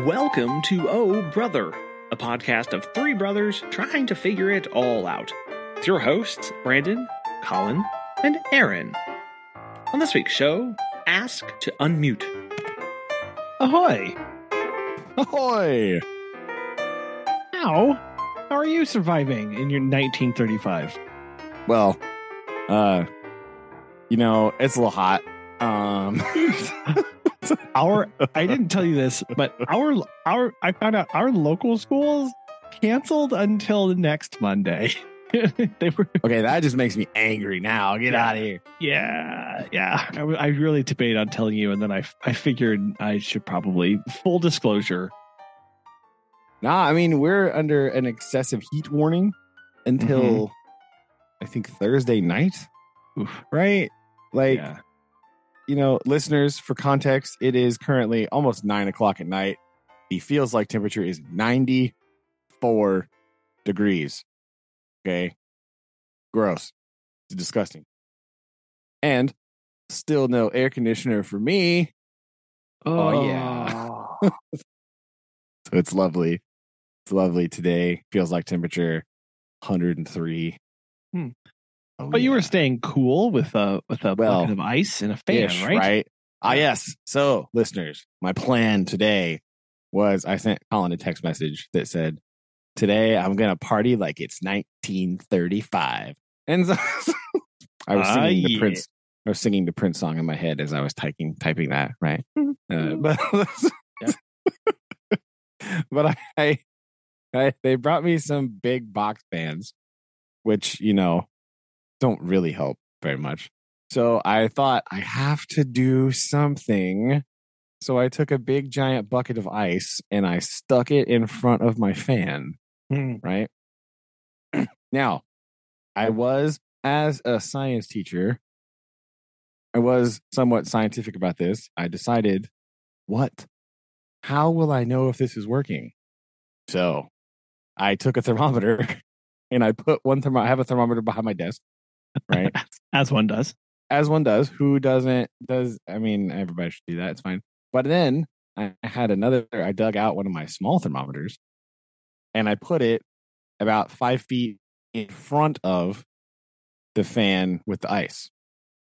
Welcome to Oh Brother, a podcast of three brothers trying to figure it all out. With your hosts, Brandon, Colin, and Aaron. On this week's show, Ask to Unmute. Ahoy! Ahoy! How are you surviving in your 1935? Well, it's a little hot. I didn't tell you this, but I found out our local schools canceled until the next Monday. They were okay. That just makes me angry now. Get out of here. Yeah. I really debated on telling you, and then I figured I should probably full disclosure. Nah, I mean we're under an excessive heat warning until I think Thursday night. Oof. Right? Like, listeners, for context, it is currently almost 9:00 at night. The feels like temperature is 94 degrees. Okay. Gross. It's disgusting. And still no air conditioner for me. Oh yeah. So it's lovely. It's lovely today. Feels like temperature 103. Oh, but you were staying cool with a bucket of ice and a fan, right? Yes. So, listeners, my plan today was I sent Colin a text message that said, "Today I'm gonna party like it's 1935." And so I was singing the Prince. I was singing the Prince song in my head as I was typing that, right? But they brought me some big box fans, which don't really help very much. So I thought I have to do something. So I took a big giant bucket of ice and I stuck it in front of my fan. Right? Now, as a science teacher, I was somewhat scientific about this. I decided, how will I know if this is working? So I took a thermometer and I put I have a thermometer behind my desk. Right. As one does. Who doesn't? Everybody should do that. It's fine. But then I dug out one of my small thermometers and I put it about 5 feet in front of the fan with the ice.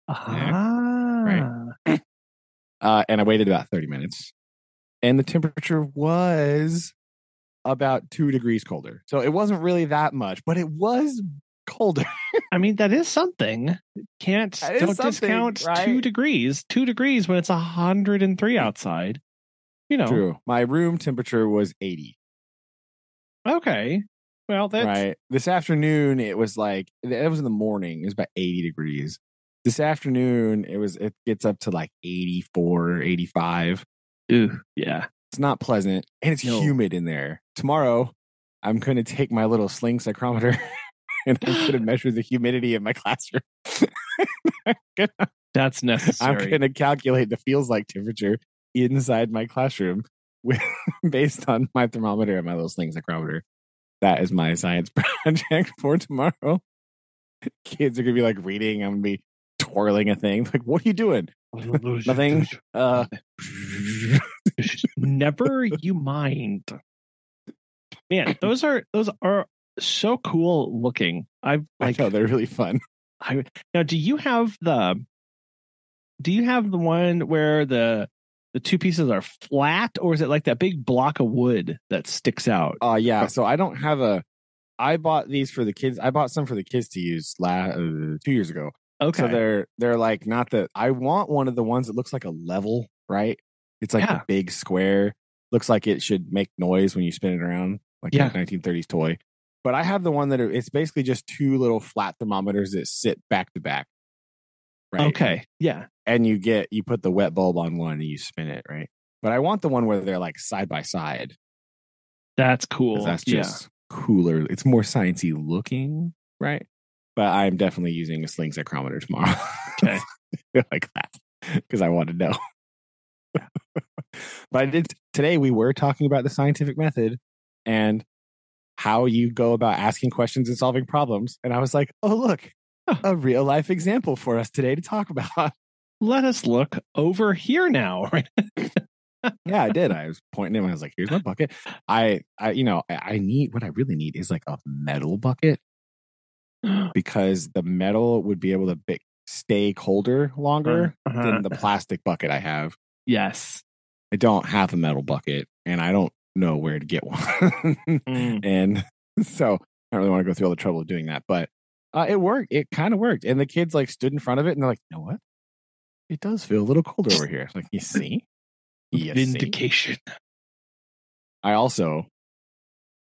Right. And I waited about 30 minutes and the temperature was about 2 degrees colder. So it wasn't really that much, but it was colder. I mean, that is something. Don't discount, right? 2 degrees. 2 degrees when it's 103 outside. True. My room temperature was 80. Okay. Well, that's right. This afternoon it was in the morning. It was about 80 degrees. This afternoon it gets up to like 84, 85. Ooh, yeah. It's not pleasant and it's humid in there. Tomorrow I'm going to take my little sling psychrometer and I'm going to measure the humidity in my classroom. That's necessary. I'm going to calculate the feels like temperature inside my classroom based on my thermometer and my little sling psychrometer. That is my science project for tomorrow. Kids are going to be like reading. I'm going to be twirling a thing. Like, what are you doing? Nothing. Never you mind. Man, those are so cool looking. I know they're really fun. Now, do you have the one where the two pieces are flat, or is it like that big block of wood that sticks out? Yeah. So I don't have I bought these for the kids. I bought some for the kids to use 2 years ago. Okay. So they're like not the. I want one of the ones that looks like a level, right? It's like a big square. Looks like it should make noise when you spin it around, like a 1930s toy. But I have the one that it's basically just two little flat thermometers that sit back to back. Right. Okay. Yeah. And you put the wet bulb on one and you spin it, right? But I want the one where they're like side by side. That's cool. That's just cooler. It's more sciencey looking, right? But I'm definitely using a sling psychrometer tomorrow. Okay. Like that. Because I want to know. But today we were talking about the scientific method and how you go about asking questions and solving problems. And I was like, oh, look, a real life example for us today to talk about. Let us look over here now. Yeah, I did. I was pointing him. I was like, "Here's my bucket." I need what I really need is like a metal bucket because the metal would be able to stay colder longer than the plastic bucket I have. Yes. I don't have a metal bucket, and I don't know where to get one. And so I don't really want to go through all the trouble of doing that, but it worked. It kind of worked. And the kids like stood in front of it, and they're like, "You know what? It does feel a little colder over here." It's like, you see? Vindication. I also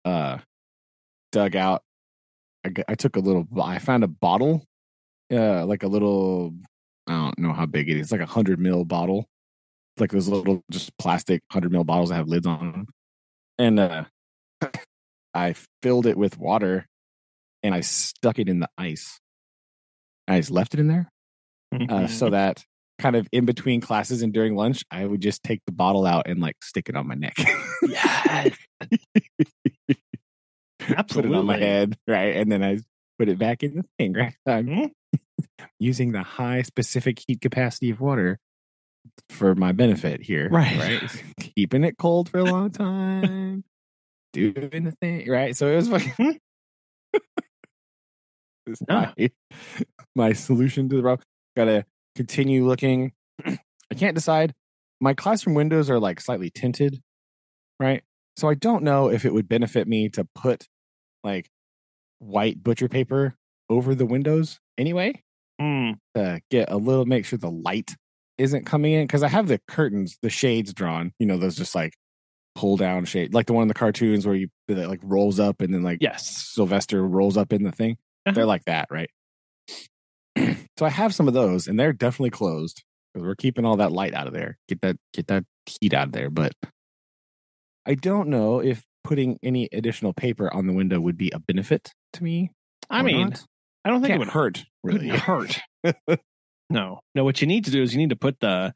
dug out. I took a little. I found a bottle, like a little. I don't know how big it is. It's like 100 ml bottle, like those little just plastic 100 ml bottles that have lids on them. And I filled it with water, and I stuck it in the ice. I just left it in there, so that kind of in between classes and during lunch, I would just take the bottle out and like stick it on my neck. Yes. Put it on my head, right? And then I put it back in the thing, right? I'm using the high specific heat capacity of water for my benefit here, right? Keeping it cold for a long time, doing the thing, right? So it was fucking my solution to the problem. Gotta continue looking. I can't decide. My classroom windows are like slightly tinted, right? So I don't know if it would benefit me to put like white butcher paper over the windows anyway. To get a little, make sure the light isn't coming in, because I have the curtains, the shades drawn. You know, those just like pull down shade, like the one in the cartoons where that like rolls up and then like Sylvester rolls up in the thing. They're like that, right? So I have some of those, and they're definitely closed because we're keeping all that light out of there. Get that heat out of there. But I don't know if putting any additional paper on the window would be a benefit to me. I mean, I don't think it would hurt. Really hurt. No. What you need to do is you need to put the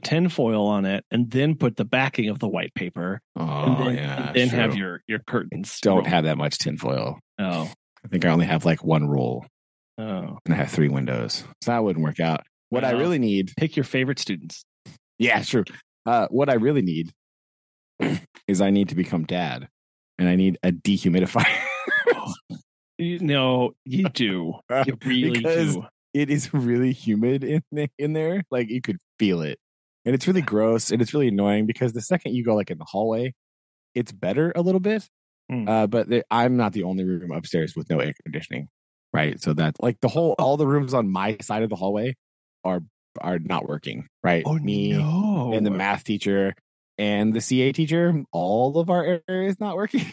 tin foil on it, and then put the backing of the white paper. And then have your curtains. Don't have that much tin foil. Oh, I think I only have like one roll. Oh, and I have 3 windows, so that wouldn't work out. What I really need, pick your favorite students. Yeah, true. What I really need is I need to become dad, and I need a dehumidifier. No, you do. You really do. It is really humid in there. Like you could feel it, and it's really gross, and it's really annoying because the second you go like in the hallway, it's better a little bit. But I'm not the only room upstairs with no air conditioning, right? So that's like all the rooms on my side of the hallway are not working, right? And the math teacher and the CA teacher, all of our air is not working.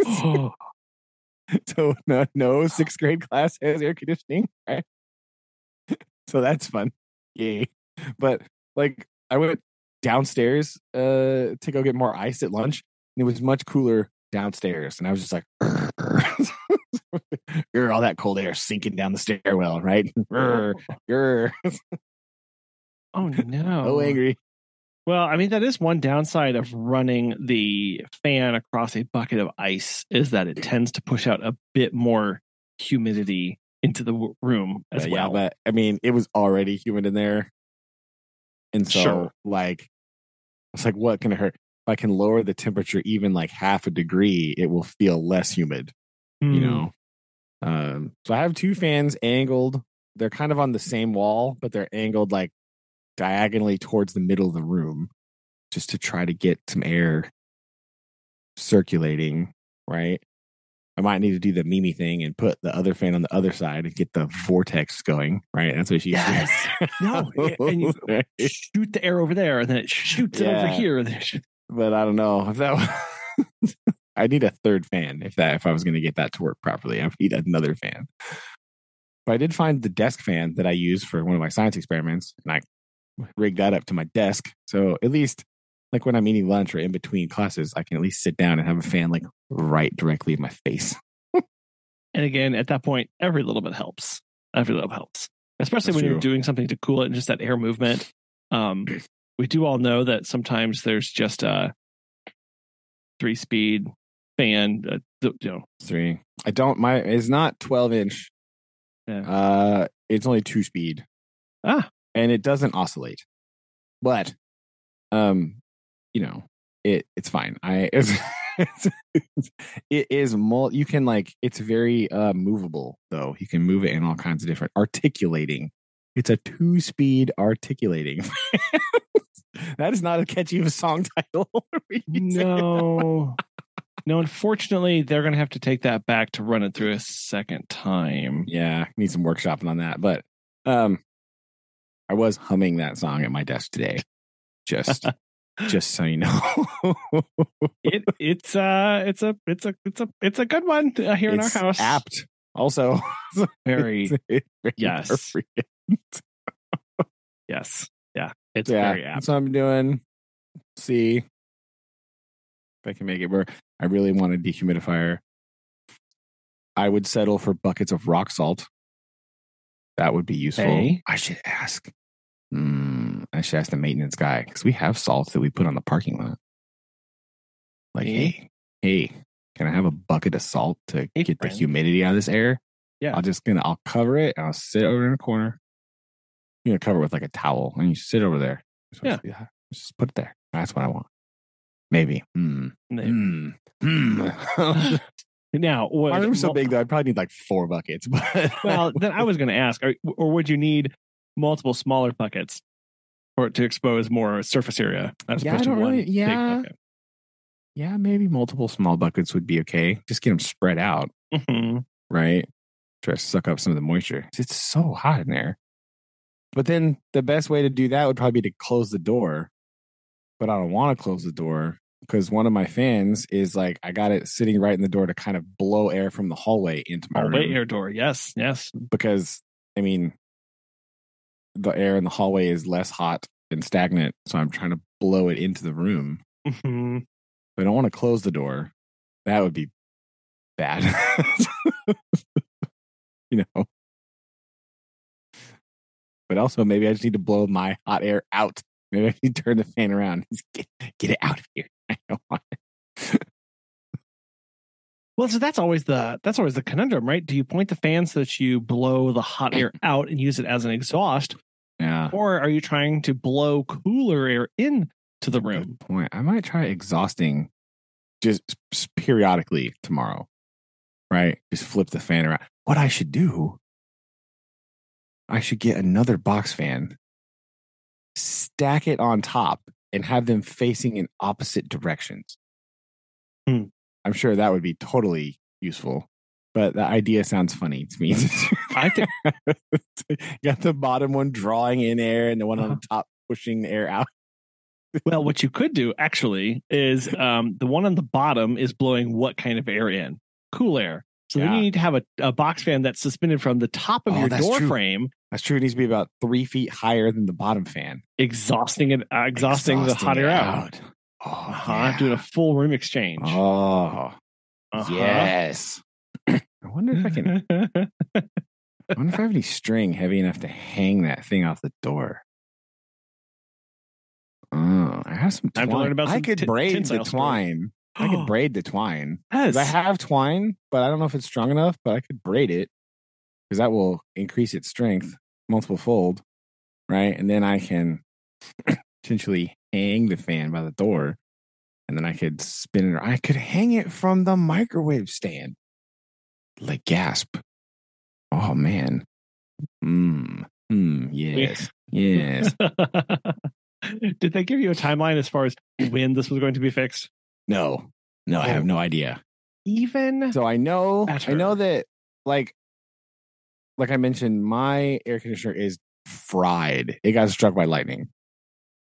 So no 6th grade class has air conditioning, right? So that's fun. Yay. But like I went downstairs to go get more ice at lunch, and it was much cooler downstairs, and I was just like all that cold air sinking down the stairwell, right? Oh no. So angry. Well, I mean, that is one downside of running the fan across a bucket of ice, is that it tends to push out a bit more humidity into the room as well. Yeah, but I mean, it was already humid in there. And so like, it's like, what can it hurt? If I can lower the temperature even like half a degree, it will feel less humid, you know? So I have 2 fans angled. They're kind of on the same wall, but they're angled like diagonally towards the middle of the room, just to try to get some air circulating, right? I might need to do the Mimi thing and put the other fan on the other side and get the vortex going, right? That's what she's doing. No, and you shoot the air over there, and then it shoots it over here. But I don't know if that. I need a 3rd fan if I was going to get that to work properly. I need another fan. But I did find the desk fan that I use for one of my science experiments, and I rigged that up to my desk. So at least, like when I'm eating lunch or in between classes, I can at least sit down and have a fan like right directly in my face. And again, at that point, every little bit helps. Every little helps, especially when you're doing something to cool it and just that air movement. We do all know that sometimes there's just a 3-speed fan. 3. I don't. It's not 12-inch. Yeah. It's only 2-speed. And it doesn't oscillate. But You know, it's fine. It is you can like it's very movable though. You can move it in all kinds of different articulating. It's a 2-speed articulating. That is not a catchy of a song title. No. No, unfortunately, they're going to have to take that back to run it through a second time. Yeah, need some workshopping on that. But I was humming that song at my desk today. Just so you know. It's a good one here in our house. Apt. Also, very yes. Appropriate. Yes. Yeah. It's very apt. That's what I'm doing. See if I can make it work. I really want a dehumidifier. I would settle for buckets of rock salt. That would be useful. Hey. I should ask. I should ask the maintenance guy because we have salt that we put on the parking lot. Like, hey, can I have a bucket of salt to get the humidity out of this air? Yeah. I'll cover it and I'll sit over in a corner. You're gonna cover it with like a towel and you sit over there. Just put it there. That's what I want. Maybe. Now, my room's so big though, I'd probably need like 4 buckets. But well, then I was going to ask, or would you need multiple smaller buckets to expose more surface area as opposed to one big bucket? Yeah, maybe multiple small buckets would be okay. Just get them spread out, right? Try to suck up some of the moisture. It's so hot in there. But then the best way to do that would probably be to close the door. But I don't want to close the door because one of my fans is like, I got it sitting right in the door to kind of blow air from the hallway into my room. Hallway air door, yes. Because, I mean, the air in the hallway is less hot and stagnant, so I'm trying to blow it into the room. Mm-hmm. But I don't want to close the door. That would be bad. You know. But also, maybe I just need to blow my hot air out. Maybe I need to turn the fan around. Just get it out of here. I don't want it. Well, so that's always the conundrum, right? Do you point the fan so that you blow the hot air out and use it as an exhaust? Yeah. Or are you trying to blow cooler air into the room? Good point. I might try exhausting just periodically tomorrow. Right? Just flip the fan around. What I should do, I should get another box fan, stack it on top, and have them facing in opposite directions. I'm sure that would be totally useful, but the idea sounds funny to me. I think you got the bottom one drawing in air and the one on the top pushing the air out. Well, what you could do actually is the one on the bottom is blowing what kind of air in? Cool air. So then you need to have a box fan that's suspended from the top of your door frame. That's true. It needs to be about 3 feet higher than the bottom fan. Exhausting the hot air out. Doing a full room exchange. Yes. I wonder if I can. I wonder if I have any string heavy enough to hang that thing off the door. I have some twine. Time to learn about I could braid the twine. I could braid the twine. Yes. I have twine, but I don't know if it's strong enough, but I could braid it because that will increase its strength multiple fold, right? And then I can potentially hang the fan by the door, and then I could spin it. I could hang it from the microwave stand. Like, gasp. Oh, man. Yes. Yes. Did they give you a timeline as far as when this was going to be fixed? No, I have no idea. So I know that like I mentioned, my air conditioner is fried. It got struck by lightning.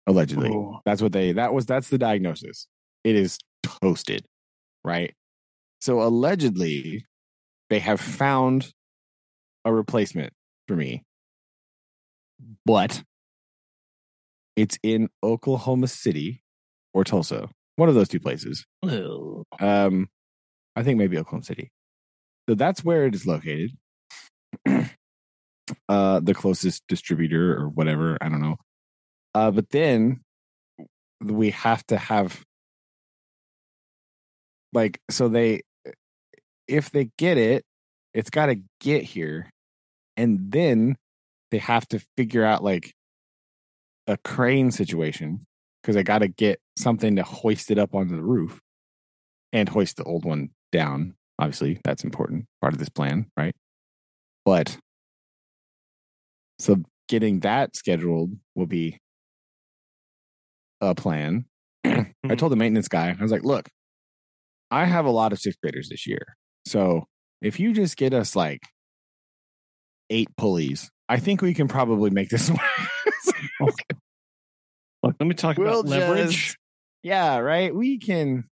Allegedly. Ooh. That's the diagnosis. It is toasted, right? So allegedly they have found a replacement for me. But it's in Oklahoma City or Tulsa. One of those 2 places. Oh. I think maybe Oklahoma City. So that's where it is located. The closest distributor or whatever. I don't know. But then we have to have if they get it, it's got to get here. And then they have to figure out like a crane situation because I got to get something to hoist it up onto the roof and hoist the old one down. Obviously, that's important part of this plan, right? But so getting that scheduled will be a plan. I told the maintenance guy, I was like, look, I have a lot of sixth graders this year. So if you just get us like 8 pulleys, I think we can probably make this work. Okay. Look, let me talk about leverage. Yeah, right. I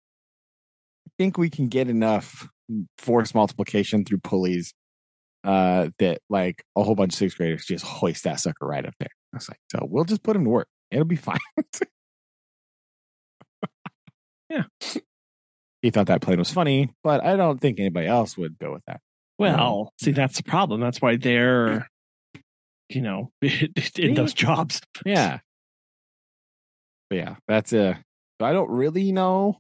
think we can get enough force multiplication through pulleys that like a whole bunch of sixth graders just hoist that sucker right up there. I was like, so we'll just put them to work. It'll be fine. Yeah. He thought that plan was funny, but I don't think anybody else would go with that. Well, see, that's the problem. That's why they're, in those jobs. Yeah. But yeah, that's so I don't really know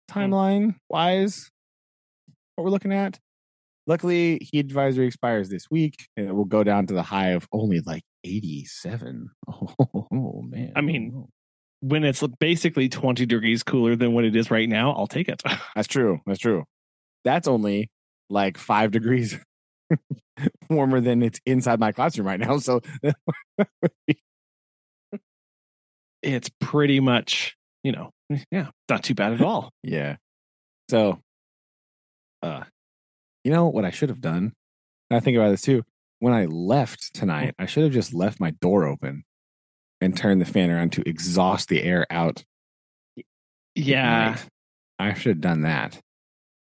timeline wise what we're looking at. Luckily, heat advisory expires this week, and it will go down to the high of only like 87. Oh man. I mean, when it's basically 20 degrees cooler than what it is right now, I'll take it. That's true. That's only like 5 degrees warmer than it's inside my classroom right now. So it's pretty much, not too bad at all. Yeah. So, what I should have done, and I think about this too, when I left tonight, I should have just left my door open and turned the fan around to exhaust the air out. Yeah. I should have done that.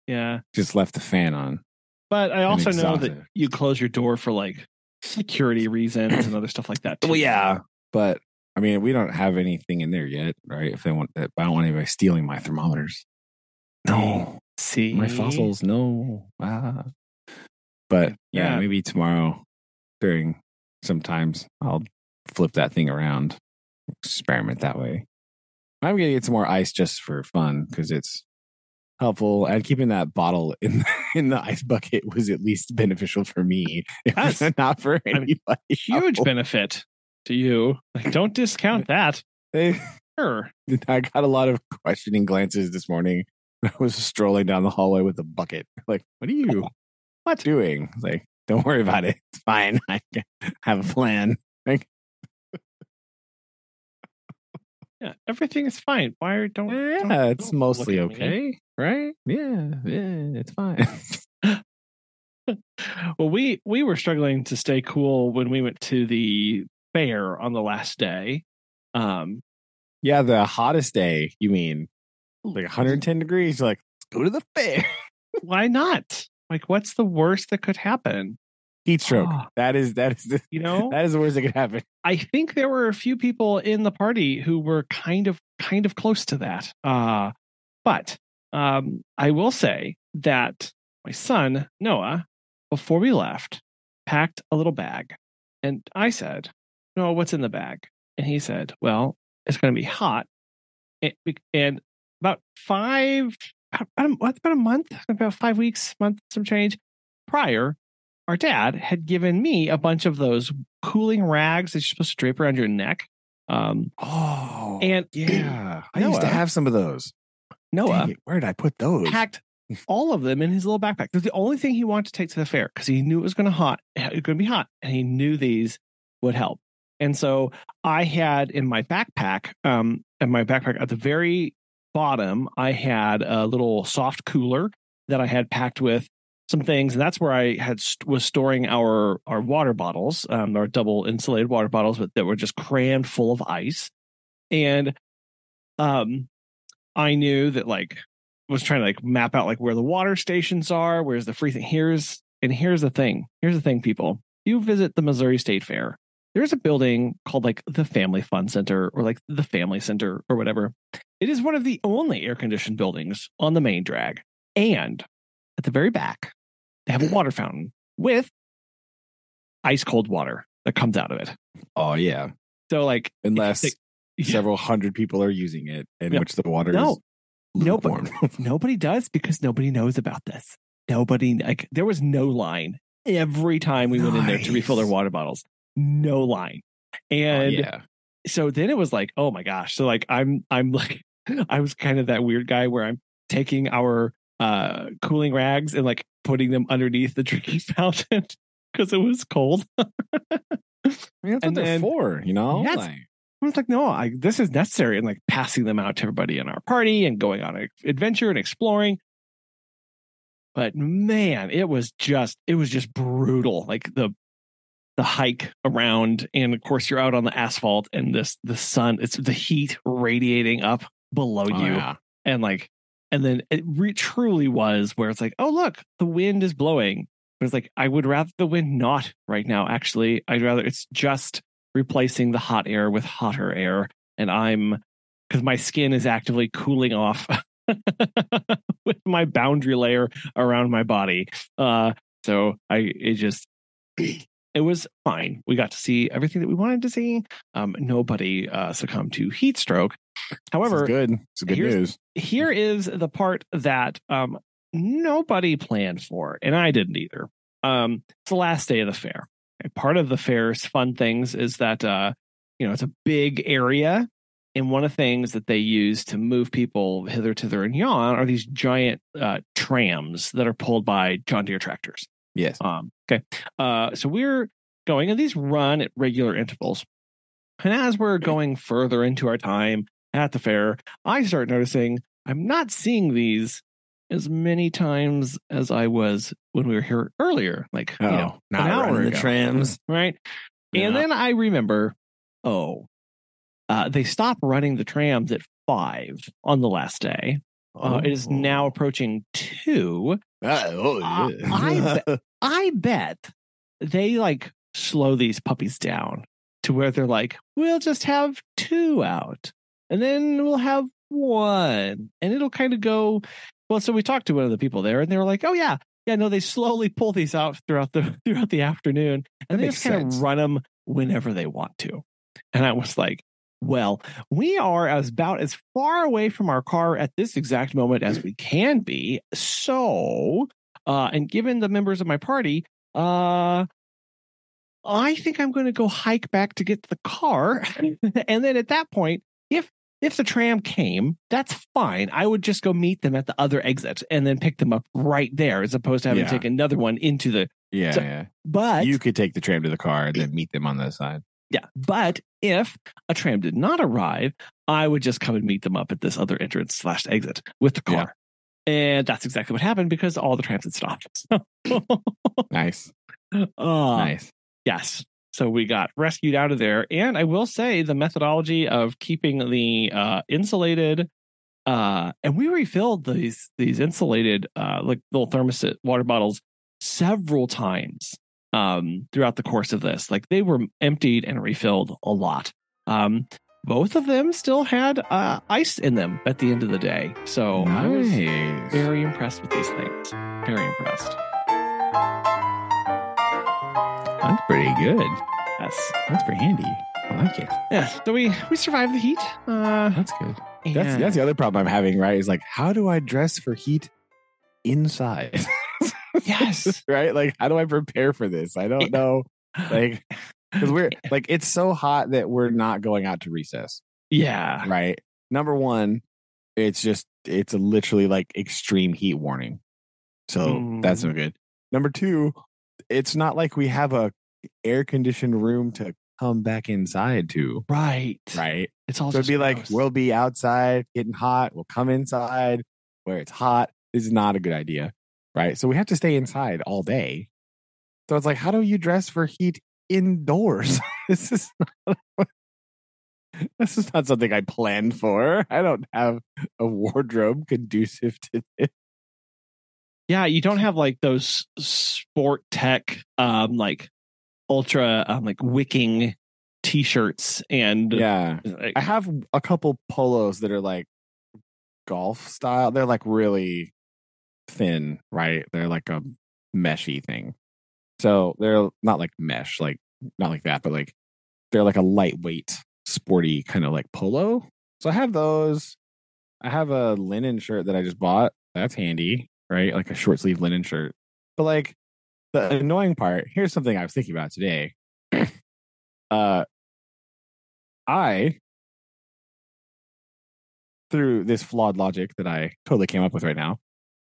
Yeah. Just left the fan on. But I also know that you close your door for like security reasons and other stuff like that too. Well, yeah. But I mean, we don't have anything in there yet, right? If they want that, I don't want anybody stealing my thermometers. No. See? My fossils, no. But yeah, maybe tomorrow during sometimes I'll flip that thing around, experiment that way. I'm going to get some more ice just for fun because it's helpful. And keeping that bottle in the ice bucket was at least beneficial for me. Yes. Not for anybody. Huge benefit to you. Like, don't discount that. Sure. I got a lot of questioning glances this morning. I was strolling down the hallway with a bucket. Like, what are you doing? Like, don't worry about it. It's fine. I have a plan. Like, yeah, everything is fine. Why don't? Yeah, it's mostly okay, right? Yeah, it's fine. Well, we were struggling to stay cool when we went to the fair on the last day. Yeah, the hottest day. You mean like 110 degrees? You're like, let's go to the fair. Why not? Like, what's the worst that could happen? Heat stroke. That is the that is the worst that could happen. I think there were a few people in the party who were kind of close to that. But I will say that my son Noah, before we left, packed a little bag, and I said, "No, what's in the bag?" And he said, "Well, it's going to be hot." And about a month, about 5 weeks, some change prior, our dad had given me a bunch of those cooling rags that you're supposed to drape around your neck. And yeah, I used to have some of those. Noah, where did I put those? Packed all of them in his little backpack. They're the only thing he wanted to take to the fair because he knew it was going to be hot, and he knew these would help. And so I had in my backpack, at the very bottom, I had a little soft cooler that I had packed with some things, and that's where I was storing our water bottles, our double insulated water bottles that were just crammed full of ice. And I knew that was trying to map out where the water stations are, where's the free thing. Here's the thing, people. You visit the Missouri State Fair. There's a building called the Family Fun Center or the Family Center or whatever. It is one of the only air-conditioned buildings on the main drag. And at the very back, they have a water fountain with ice cold water that comes out of it. Oh, yeah. So unless several hundred people are using it, in which the water is lukewarm. Nobody does because nobody knows about this. Nobody, there was no line every time we went in there to refill their water bottles. No line. And so then it was like, oh my gosh. So like I'm like I was kind of that weird guy where I'm taking our cooling rags and like putting them underneath the drinking fountain because it was cold. I mean, that's what they're for, you know? Yes. I was like, no, this is necessary, and like passing them out to everybody in our party and going on an adventure and exploring. But man, it was just brutal. Like the hike around, and of course you're out on the asphalt, and the sun, it's the heat radiating up below you, yeah. and then it truly was where it's like, oh look, the wind is blowing. But it's like, I would rather the wind not right now. Actually, I'd rather it's just replacing the hot air with hotter air, and because my skin is actively cooling off with my boundary layer around my body. So it was fine. We got to see everything that we wanted to see. Nobody succumbed to heat stroke. However, it's good news. Here is the part that nobody planned for, and I didn't either. It's the last day of the fair. And part of the fair's fun things is that it's a big area, and one of the things that they use to move people hither, thither, and yon are these giant trams that are pulled by John Deere tractors. Yes. Okay. So we're going, and these run at regular intervals. And as we're going further into our time at the fair, I start noticing I'm not seeing these as many times as I was when we were here earlier. Like, not an hour running ago, the trams. right? Yeah. And then I remember, they stopped running the trams at 5 on the last day. It is now approaching 2. I bet they like slow these puppies down to where they're like, we'll just have 2 out, and then we'll have 1, and it'll kind of go. Well, so we talked to one of the people there, and they were like, oh yeah, no, they slowly pull these out throughout the afternoon, and they just kind of run them whenever they want to. And I was like, well, we are about as far away from our car at this exact moment as we can be. So, and given the members of my party, I think I'm going to go hike back to get to the car. And then at that point, if the tram came, that's fine. I would just go meet them at the other exit and then pick them up right there, as opposed to having to take another one into the. Yeah. But you could take the tram to the car and then meet them on the side. Yeah. But if a tram did not arrive, I would just come and meet them up at this other entrance / exit with the car. Yeah. And that's exactly what happened, because all the trams had stopped. Nice. Nice. Yes. So we got rescued out of there. And I will say the methodology of keeping the insulated, and we refilled these insulated like little thermostat water bottles several times throughout the course of this. Like, they were emptied and refilled a lot. Both of them still had ice in them at the end of the day. So nice. I was very impressed with these things. Very impressed. That's pretty good. Yes. That's pretty handy. I like it. Yeah. So we survived the heat. That's good. That's the other problem I'm having, right? Is like, how do I dress for heat inside? Yes. Right? Like, how do I prepare for this? I don't know. Like, because we're like, it's so hot that we're not going out to recess. Yeah. Right. Number one, it's literally like extreme heat warning. So that's no good. Number two, it's not like we have a air conditioned room to come back inside to. Right. It's all so it'd be gross. Like, we'll be outside getting hot. We'll come inside where it's hot. This is not a good idea. Right. So we have to stay inside all day. So it's like, how do you dress for heat indoors? This is not something I planned for. I don't have a wardrobe conducive to this. Yeah, you don't have like those sport tech like ultra like wicking t-shirts, and I have a couple polos that are like golf style. They're like really thin, right? They're like a meshy thing. So they're not like mesh, like not like that, but like they're like a lightweight, sporty kind of like polo. So I have those. I have a linen shirt that I just bought. That's handy, right? Like a short sleeve linen shirt. But like the annoying part, here's something I was thinking about today. I, through this flawed logic that I totally came up with right now,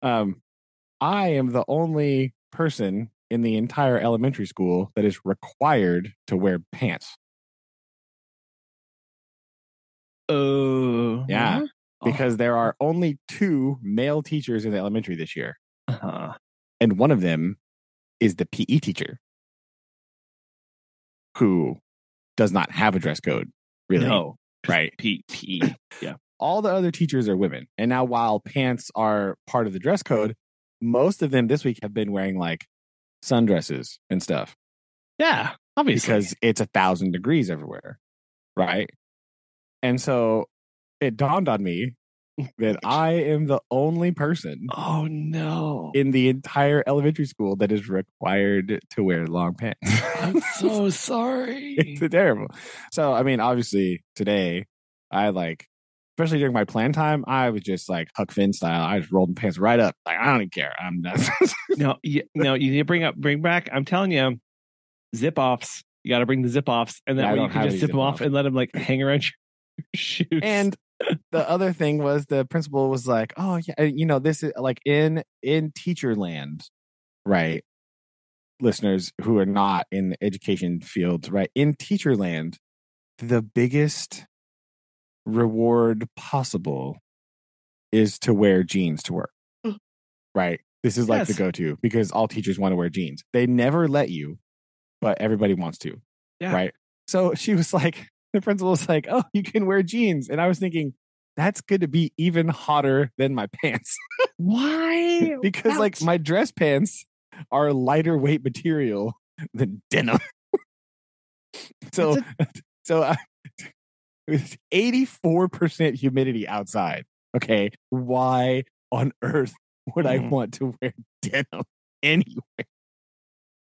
I am the only person in the entire elementary school that is required to wear pants. Yeah. Because there are only 2 male teachers in the elementary this year. And one of them is the PE teacher who does not have a dress code, really. No. Right. PE. Yeah. All the other teachers are women. And now while pants are part of the dress code, most of them this week have been wearing like sundresses and stuff. Yeah, obviously. Because it's 1,000 degrees everywhere. Right. And so it dawned on me that I am the only person in the entire elementary school that is required to wear long pants. I'm so sorry. It's terrible. So, I mean, obviously today I especially during my plan time, I was just like Huck Finn style. I just rolled the pants right up. Like, I don't even care. I'm done. No, you need to bring back. I'm telling you, zip offs. You got to bring the zip offs, and that way you can just zip them off and let them like hang around your shoes. And the other thing was the principal was like, "Oh yeah, this is like in teacher land, right? Listeners who are not in the education field, right? In teacher land, the biggest reward possible is to wear jeans to work, right? This is like the go-to because all teachers want to wear jeans. They never let you, but everybody wants to, right? So she was like, the principal was like, "Oh, you can wear jeans," and I was thinking, that's going to be even hotter than my pants. Why? Because like my dress pants are lighter weight material than denim. So it's 84% humidity outside. Okay. Why on earth would I want to wear denim anyway?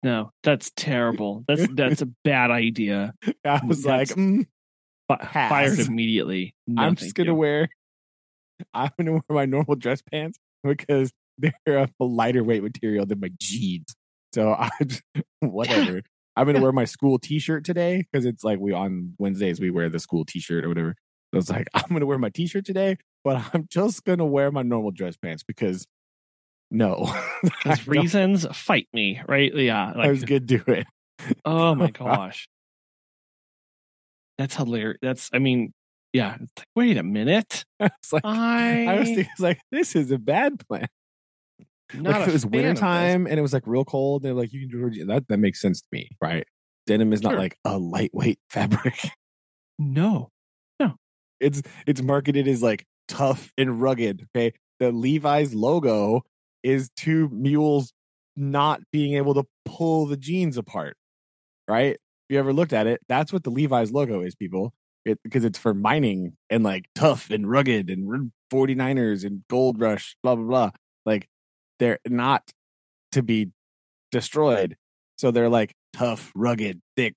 No, that's terrible. That's a bad idea. I was fired immediately. No, I'm just gonna wear my normal dress pants because they're a lighter weight material than my jeans. So whatever. I'm gonna wear my school T-shirt today because it's like on Wednesdays we wear the school T-shirt or whatever. So it's like I'm gonna wear my T-shirt today, but I'm just gonna wear my normal dress pants because reasons fight me, right? Yeah, I was gonna do it. Oh my gosh, that's hilarious. Yeah. It's like, wait a minute. I was like, this is a bad plan. Like if it was wintertime and it was like real cold, they're like, you can do that makes sense to me, right? Denim is not like a lightweight fabric. No. It's marketed as like tough and rugged. Okay. The Levi's logo is 2 mules not being able to pull the jeans apart. Right? If you ever looked at it, that's what the Levi's logo is, people. Because it's for mining and like tough and rugged and 49ers and gold rush, blah, blah, blah. Like they're not to be destroyed. So they're like tough, rugged, thick.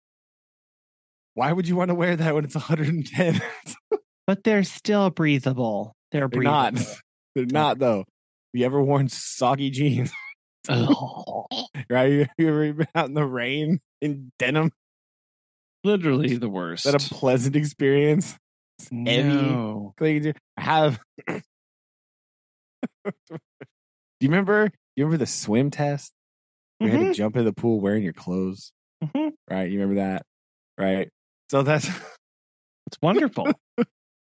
Why would you want to wear that when it's 110? But they're still breathable. They're breathable. Not. They're not, though. You ever worn soggy jeans? Right? You ever been out in the rain in denim? Literally the worst. Is that a pleasant experience? No. Heavy. I have. Do you remember the swim test? You had to jump in the pool wearing your clothes. Right? You remember that? Right? So it's wonderful.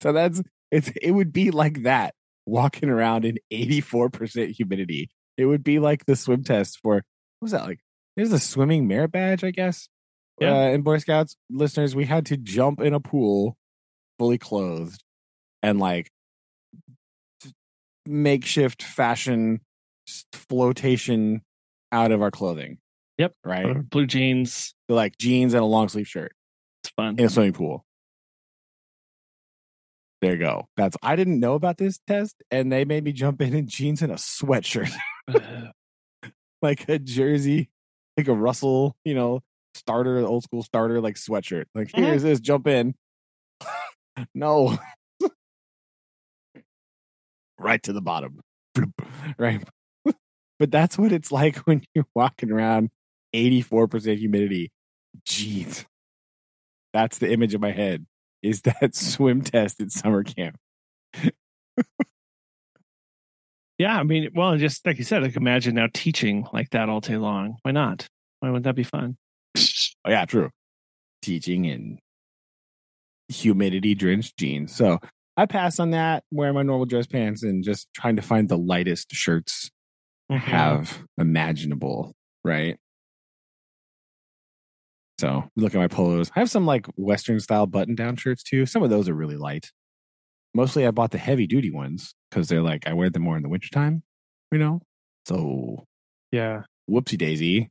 So it would be like that walking around in 84% humidity. It would be like the swim test for, what was that like? There's a swimming merit badge, I guess. Yeah. In Boy Scouts, listeners, we had to jump in a pool fully clothed and like makeshift fashion flotation out of our clothing. Yep. Right. Blue jeans. So like jeans and a long sleeve shirt. It's fun. In a swimming pool. There you go. I didn't know about this test, and they made me jump in jeans and a sweatshirt. Like a jersey, like a Russell, starter, old school starter, like sweatshirt. Like, here's this, jump in. No. Right to the bottom. Right. But that's what it's like when you're walking around 84% humidity. Jeez. That's the image in my head. is that swim test at summer camp. Yeah, I mean, well, just like you said, like imagine now teaching like that all day long. Why not? Why wouldn't that be fun? Oh yeah, true. Teaching in humidity drenched jeans. So I pass on that, wearing my normal dress pants and just trying to find the lightest shirts I have imaginable, right? So look at my polos. I have some like Western style button down shirts too. Some of those are really light. Mostly I bought the heavy duty ones because they're like I wear them more in the wintertime, you know? So yeah. Whoopsie daisy.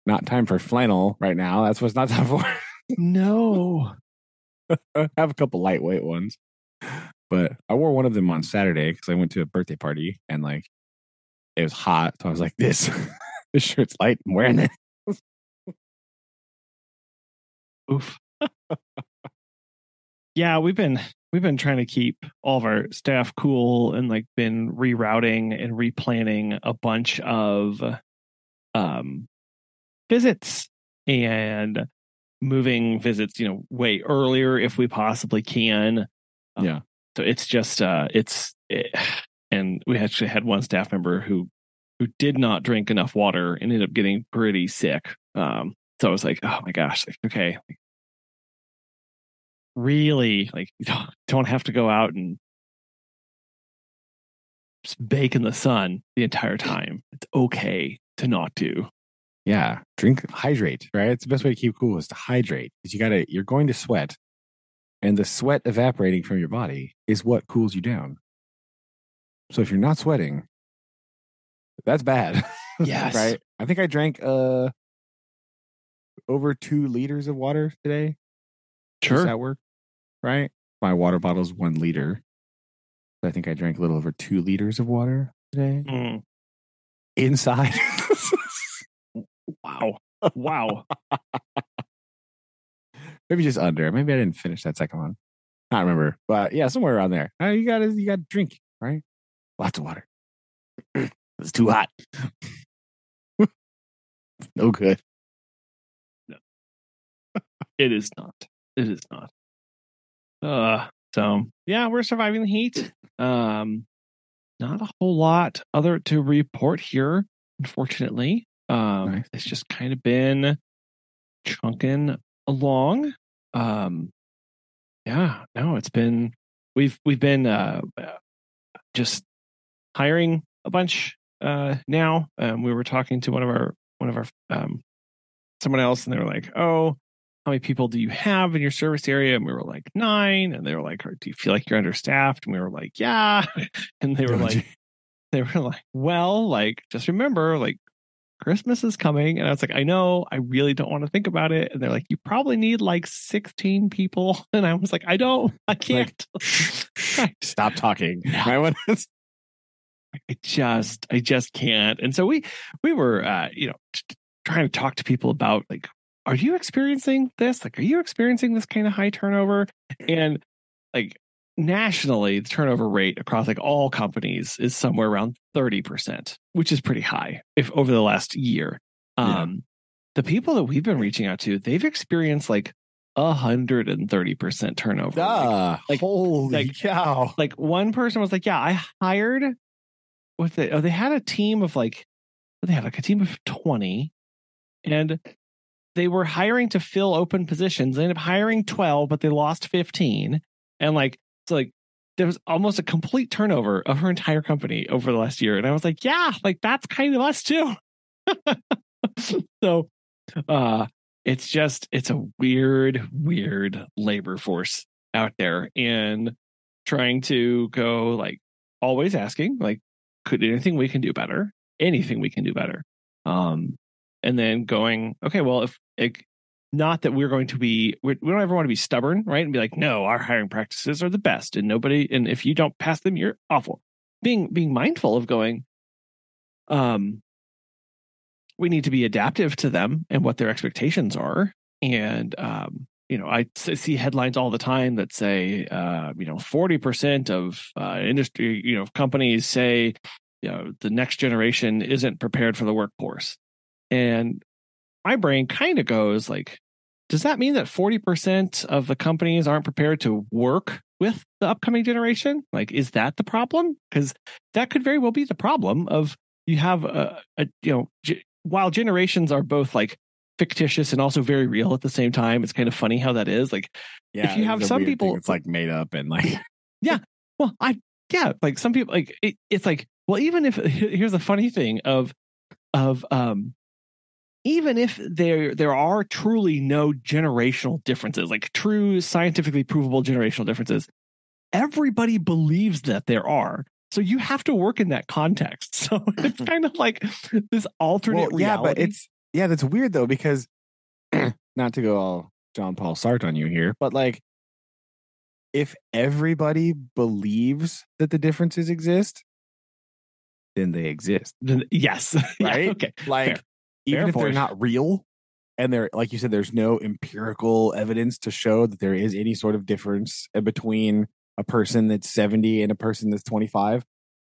Not time for flannel right now. That's what's not time for. No. I have a couple lightweight ones. But I wore one of them on Saturday because I went to a birthday party and like it was hot. So I was like, this shirt's light. I'm wearing it. Oof. Yeah, we've been trying to keep all of our staff cool and like been rerouting and replanning a bunch of visits and moving visits, way earlier if we possibly can. Yeah. So it's just and we actually had one staff member who did not drink enough water and ended up getting pretty sick. So I was like, oh my gosh, like, okay, like, really, like you don't have to go out and just bake in the sun the entire time. It's okay to not do. Yeah, hydrate, right? It's the best way to keep cool is to hydrate because you're going to sweat, and the sweat evaporating from your body is what cools you down. So if you're not sweating, that's bad. Yes. Right? I think I drank over 2 liters of water today. Sure. At work, right? My water bottle is 1 liter. I think I drank a little over 2 liters of water today. Inside. Wow. Maybe just under. Maybe I didn't finish that second one. I don't remember. But yeah, somewhere around there. You gotta drink, right? Lots of water. It's too hot. No good. No. It is not. So yeah, we're surviving the heat. Not a whole lot other to report here, unfortunately. Nice. It's just kind of been chunking along. Yeah, no, it's been we've been just hiring a bunch now. We were talking to one of our someone else, and they were like, "Oh, how many people do you have in your service area?" And we were like 9, and they were like, "Do you feel like you're understaffed?" And we were like, "Yeah," and they were like, "Well, like just remember, like Christmas is coming." And I was like, "I know, I really don't want to think about it." And they're like, "You probably need like 16 people." And I was like, "I can't." Like, stop talking. No. I just can't. And so we were, trying to talk to people about like, are you experiencing this? Like, are you experiencing this kind of high turnover? And like nationally, the turnover rate across like all companies is somewhere around 30%, which is pretty high if over the last year. The people that we've been reaching out to, they've experienced like 130% turnover. Holy cow. Like one person was like, yeah, I hired they had a team of like, they had like a team of 20 and they were hiring to fill open positions. They ended up hiring 12, but they lost 15. And like, so like there was almost a complete turnover of her entire company over the last year. And I was like, yeah, like that's kind of us too. So it's a weird labor force out there, and trying to go like always asking like, could anything we can do better? Anything we can do better. And then going, okay, well, if not that we're going to be, we don't ever want to be stubborn, right? And be like, no, our hiring practices are the best, and if you don't pass them, you're awful. Being mindful of going, we need to be adaptive to them and what their expectations are. And, I see headlines all the time that say, 40% of industry, companies say, the next generation isn't prepared for the workforce. And my brain kind of goes like, does that mean that 40% of the companies aren't prepared to work with the upcoming generation? Like, is that the problem? Because that could very well be the problem of you have while generations are both like fictitious and also very real at the same time. It's kind of funny how that is. Like, if you have some people, it's like made up and like, yeah, well, like some people like it's like, well, even if here's the funny thing of even if there are truly no generational differences, like true scientifically provable generational differences, everybody believes that there are. So you have to work in that context. So it's kind of like this alternate reality. But that's weird though, because not to go all John Paul Sartre on you here, but like if everybody believes that the differences exist, then they exist. Yes. Right? Yeah, okay. Like even if they're not real and they're, like you said, there's no empirical evidence to show that there is any sort of difference between a person that's 70 and a person that's 25.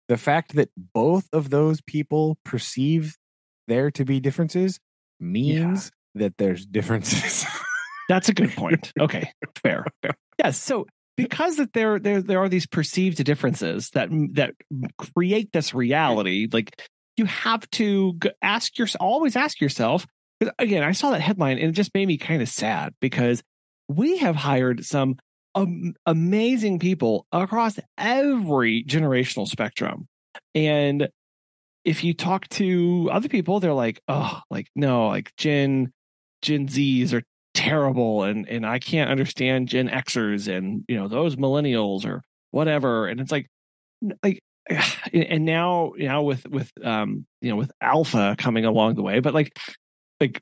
The fact that both of those people perceive there to be differences means that there's differences. That's a good point. Okay, fair. Yes, so because that there are these perceived differences that create this reality, like you have to always ask yourself. Again, I saw that headline and it just made me kind of sad because we have hired some amazing people across every generational spectrum, and if you talk to other people, they're like, oh, like no, like Gen Zs are terrible, and I can't understand Gen Xers and those millennials or whatever. And it's like and now with with Alpha coming along the way, but like we've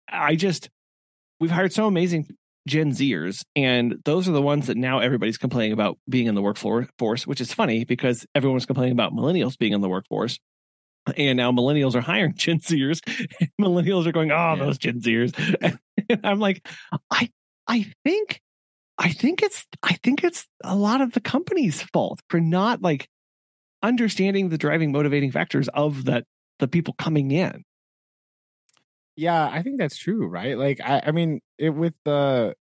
hired so amazing Gen Zers, and those are the ones that now everybody's complaining about being in the workforce, which is funny because everyone was complaining about millennials being in the workforce. And now millennials are hiring Gen Zers. And millennials are going, those Gen Zers. And I'm like, I think it's a lot of the company's fault for not like understanding the driving motivating factors of the people coming in. Yeah, I think that's true, right? Like, I mean, with the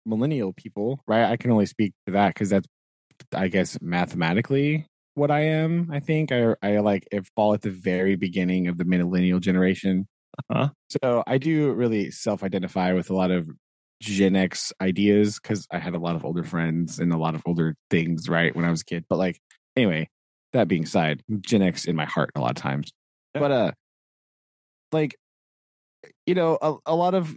millennial people, right? I can only speak to that because that's, I guess, mathematically what I am. I think I like fall at the very beginning of the millennial generation. Uh-huh. So I do really self-identify with a lot of Gen X ideas because I had a lot of older friends and a lot of older things, right, when I was a kid. But like, anyway, that being said, Gen X in my heart a lot of times. Yeah. But like, a lot of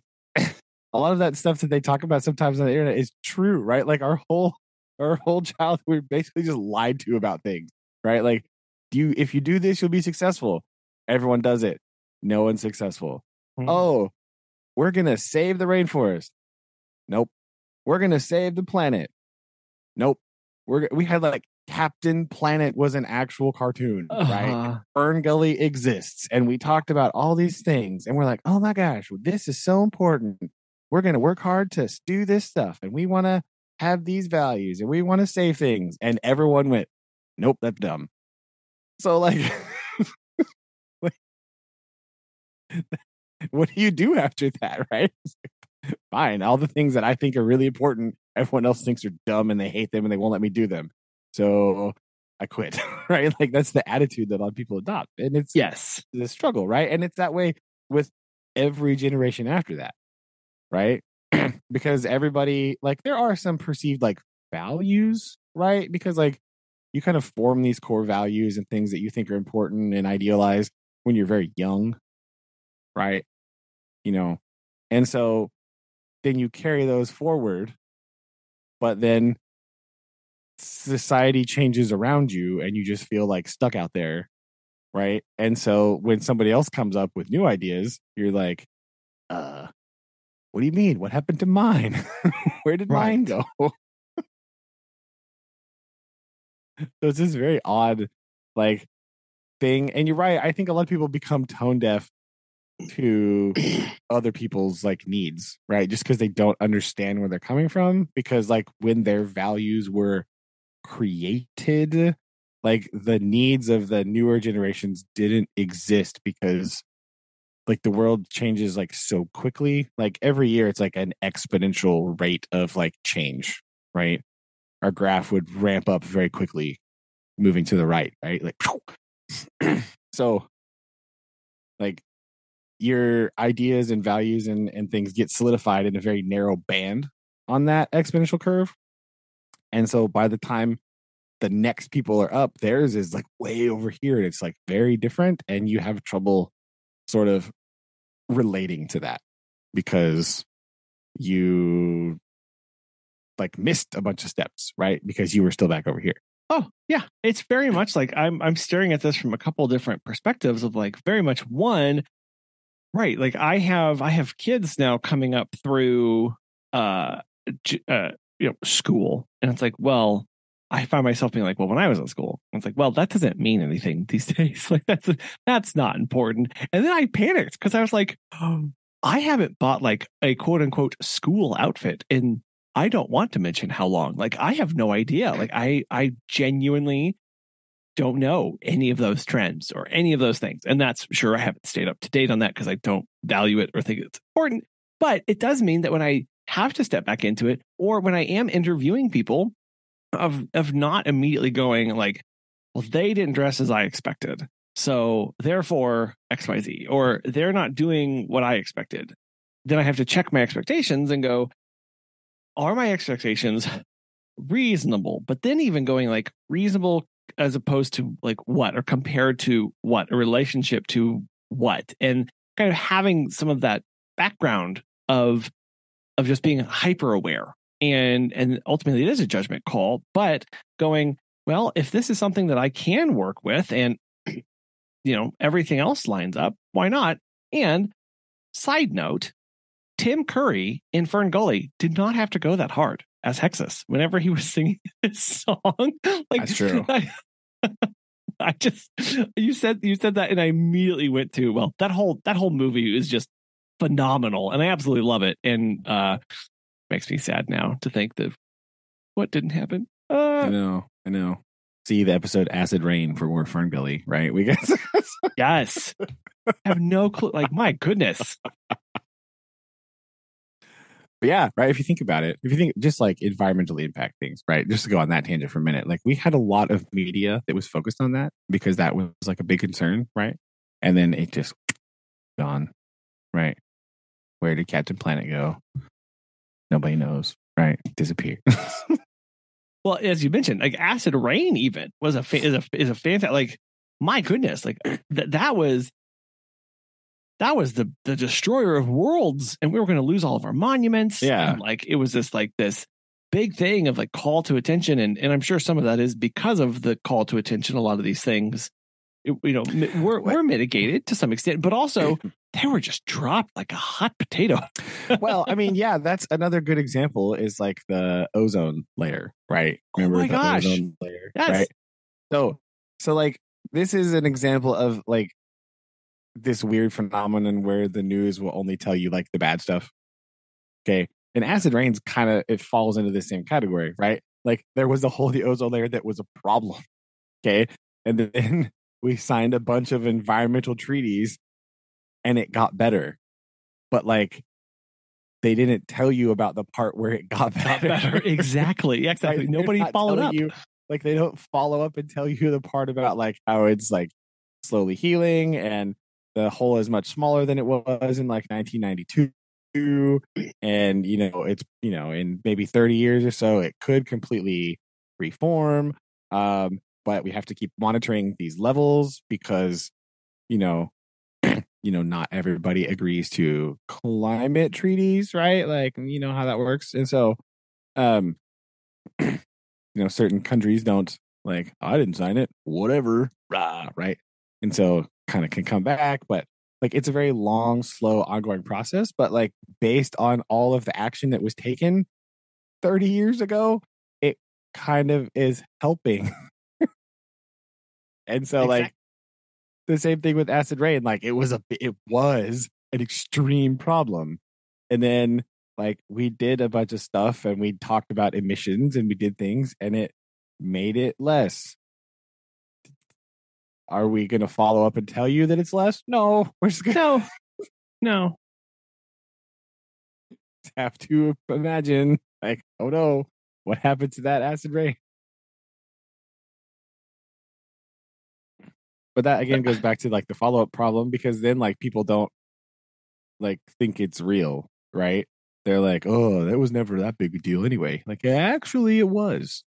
a lot of that stuff that they talk about sometimes on the internet is true, right? Like our whole childhood, we're basically just lied to about things, right? Like, if you do this, you'll be successful. Everyone does it. No one's successful. Mm-hmm. Oh, we're gonna save the rainforest. Nope. We're gonna save the planet. Nope. We had like Captain Planet was an actual cartoon, right? Fern Gully exists, and we talked about all these things, and we're like, oh my gosh, this is so important. We're gonna work hard to do this stuff, and we want to have these values, and we want to save things. And everyone went, nope, that's dumb. So like, what do you do after that, right? Fine, all the things that I think are really important, everyone else thinks are dumb and they hate them and they won't let me do them. So I quit, right? Like that's the attitude that a lot of people adopt. And it's the struggle, right? And it's that way with every generation after that, right? Because everybody, like there are some perceived like values, right? Because like you kind of form these core values and things that you think are important and idealize when you're very young, right? And so then you carry those forward, but then society changes around you and you just feel like stuck out there, right? And so when somebody else comes up with new ideas, you're like, what do you mean? What happened to mine? Where did mine go? So it's this very odd like thing. And you're right. I think a lot of people become tone deaf to other people's like needs, right? Just because they don't understand where they're coming from. Because like when their values were created, like the needs of the newer generations didn't exist because like the world changes like so quickly. Like every year it's like an exponential rate of like change, right? Our graph would ramp up very quickly moving to the right, right? Like so like your ideas and values and things get solidified in a very narrow band on that exponential curve. And so by the time the next people are up, theirs is like way over here. And it's like very different. And you have trouble sort of relating to that because you like missed a bunch of steps, right? Because you were still back over here. Oh, yeah. It's very much like I'm staring at this from a couple different perspectives of like very much one, right? Like I have kids now coming up through school, and it's like, well, I find myself being like, well, when I was in school, it's like, well, that doesn't mean anything these days. Like that's not important. And then I panicked because I was like, oh, I haven't bought like a quote unquote school outfit in I don't want to mention how long. Like I have no idea. Like I genuinely don't know any of those trends or any of those things. And that's sure I haven't stayed up to date on that because I don't value it or think it's important. But it does mean that when I have to step back into it, or when I am interviewing people, of not immediately going like, well, they didn't dress as I expected, so therefore XYZ, or they're not doing what I expected. Then I have to check my expectations and go, are my expectations reasonable? But then even going like reasonable as opposed to like what, or compared to what, a relationship to what, and kind of having some of that background of just being hyper aware. And ultimately it is a judgment call, but going, well, if this is something that I can work with and everything else lines up, why not? And side note, Tim Curry in Fern Gully did not have to go that hard as Hexus whenever he was singing his song. Like, that's true. I just you said that, and I immediately went to, well, that whole movie is just phenomenal, and I absolutely love it. And makes me sad now to think that what didn't happen. I know. See the episode Acid Rain for Fern Gully, right? We guess. Yes. I have no clue. Like, my goodness. But yeah, right. If you think about it, if you think just like environmentally impact things, right? Just to go on that tangent for a minute, like we had a lot of media that was focused on that because that was like a big concern, right? And then it just gone, right? Where did Captain Planet go? Nobody knows, right? Disappeared. Well, as you mentioned, like Acid Rain even was is a fantastic. Like, my goodness, like that was the destroyer of worlds, and we were going to lose all of our monuments. Yeah, and like it was this big thing of like call to attention, and I'm sure some of that is because of the call to attention. A lot of these things, we're mitigated to some extent, but also they were just dropped like a hot potato. Well, I mean, yeah, that's another good example is like the ozone layer, right? Remember the ozone layer, yes. Right? So like this is an example of like this weird phenomenon where the news will only tell you like the bad stuff. Okay. And Acid Rain's kind of, it falls into the same category, right? Like there was the ozone layer that was a problem. Okay. And then we signed a bunch of environmental treaties and it got better. But like they didn't tell you about the part where it got better. Exactly. Exactly. Right? Nobody followed up. Like they don't follow up and tell you the part about like how it's like slowly healing and the hole is much smaller than it was in like 1992. And it's in maybe 30 years or so it could completely reform. But we have to keep monitoring these levels because not everybody agrees to climate treaties, right? Like you know how that works. And so certain countries don't, like, I didn't sign it, whatever, right? And so kind of can come back, but like it's a very long, slow, ongoing process. But like based on all of the action that was taken 30 years ago, it kind of is helping. And so like the same thing with Acid Rain, like it was an extreme problem. And then like we did a bunch of stuff and we talked about emissions and we did things and it made it less. Are we going to follow up and tell you that it's less? No, we're just going to. No. Have to imagine, like, oh no, what happened to that acid rain? But that again goes back to like the follow-up problem, because then like people don't like think it's real, right? They're like, oh, that was never that big a deal anyway. Like, actually it was,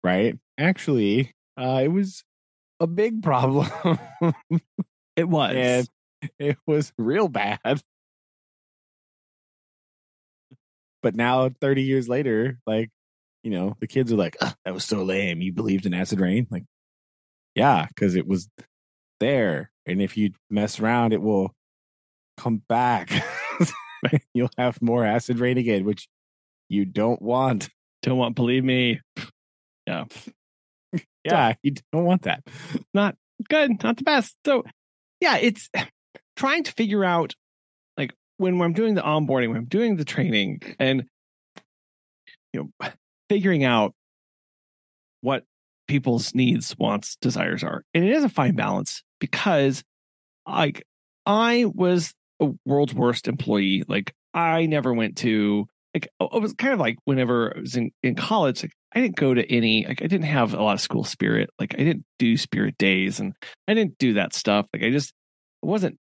right? Actually, it was a big problem. It was. And it was real bad. But now 30 years later, like, you know, the kids are like, that was so lame. You believed in acid rain? Like, yeah, because it was there. And if you mess around, it will come back. You'll have more acid rain again, which you don't want. Don't want, believe me. Yeah. Yeah, you don't want that. Not good, not the best. So yeah, it's trying to figure out, like, when I'm doing the onboarding, when I'm doing the training, and figuring out what people's needs, wants, desires are. And it is a fine balance, because like I was a world's worst employee. Like, I never went to, like, it was kind of like whenever I was in college, like, I didn't go to any, like, I didn't have a lot of school spirit. Like, I didn't do spirit days, and I didn't do that stuff. Like, I wasn't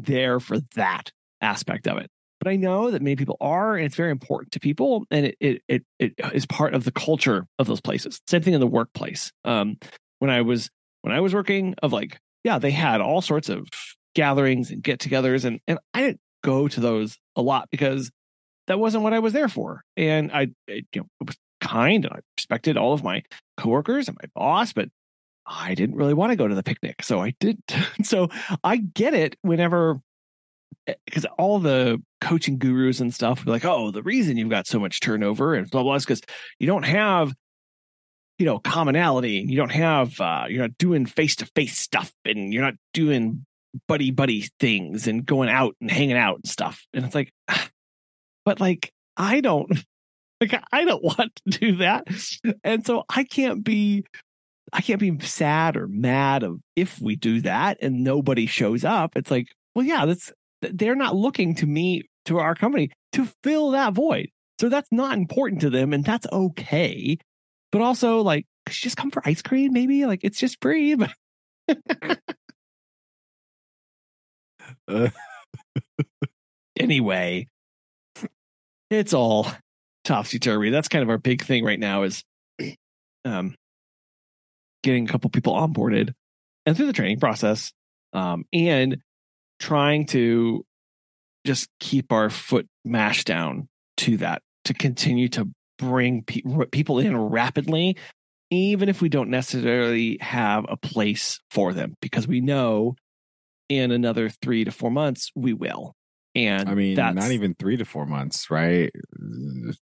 there for that aspect of it. But I know that many people are, and it's very important to people, and it is part of the culture of those places. Same thing in the workplace. When I was working, of like, yeah, they had all sorts of gatherings and get-togethers, and I didn't go to those a lot because that wasn't what I was there for. And it was kind, and I respected all of my coworkers and my boss, but I didn't really want to go to the picnic, so I did. So I get it whenever, because all the coaching gurus and stuff were like, oh, the reason you've got so much turnover and blah blah is because you don't have commonality. You don't have you're not doing face-to-face stuff, and you're not doing buddy things and going out and hanging out and stuff. And it's like, but like, I don't want to do that. And so I can't be sad or mad of if we do that and nobody shows up. It's like, well, yeah, they're not looking to our company to fill that void. So that's not important to them, and that's okay. But also, like, could you just come for ice cream? Maybe, like, it's just free. But anyway, it's all topsy-turvy. That's kind of our big thing right now, is getting a couple people onboarded and through the training process, and trying to just keep our foot mashed down to that, to continue to bring people in rapidly, even if we don't necessarily have a place for them, because we know in another 3 to 4 months we will. And I mean, that's not even 3 to 4 months, right?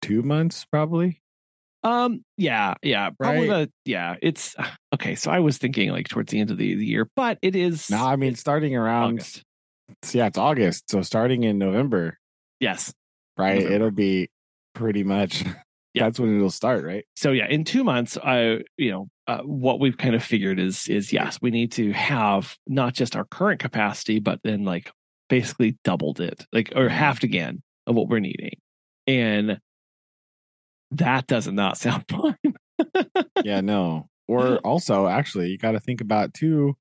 2 months, probably. Yeah, probably. Right? It's okay. So I was thinking like towards the end of the year, but it is. No, I mean, starting around August. Yeah, it's August. So starting in November. Yes. Right. November. It'll be pretty much. Yeah. That's when it'll start, right? So yeah, in 2 months, what we've kind of figured is yes, we need to have not just our current capacity, but then like basically doubled it, like, or halved again of what we're needing. And that does not sound fun. Yeah, no. Or also, actually, you got to think about too,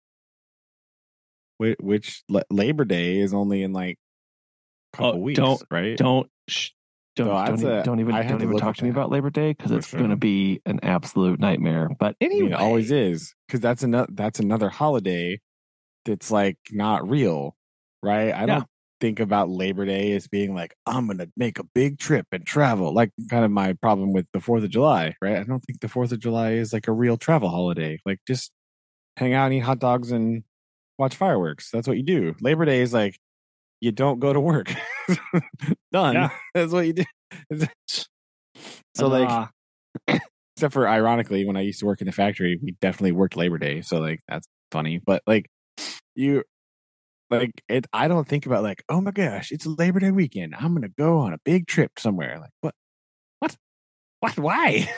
which Labor Day is only in like a couple weeks, right? Don't even talk to me about Labor Day, because it's going to be an absolute nightmare. But anyway, it always is, because that's another holiday that's like not real, right? I don't think about Labor Day as being like, I'm gonna make a big trip and travel. Like, kind of my problem with the 4th of July, right? I don't think the 4th of July is like a real travel holiday. Like, just hang out and eat hot dogs and watch fireworks. That's what you do. Labor Day is like, you don't go to work. Done. Yeah. That's what you do. So like, except for ironically, when I used to work in the factory, we definitely worked Labor Day. So like, that's funny. But like, I don't think about like, oh my gosh, it's Labor Day weekend, I'm gonna go on a big trip somewhere. Like, what? Why?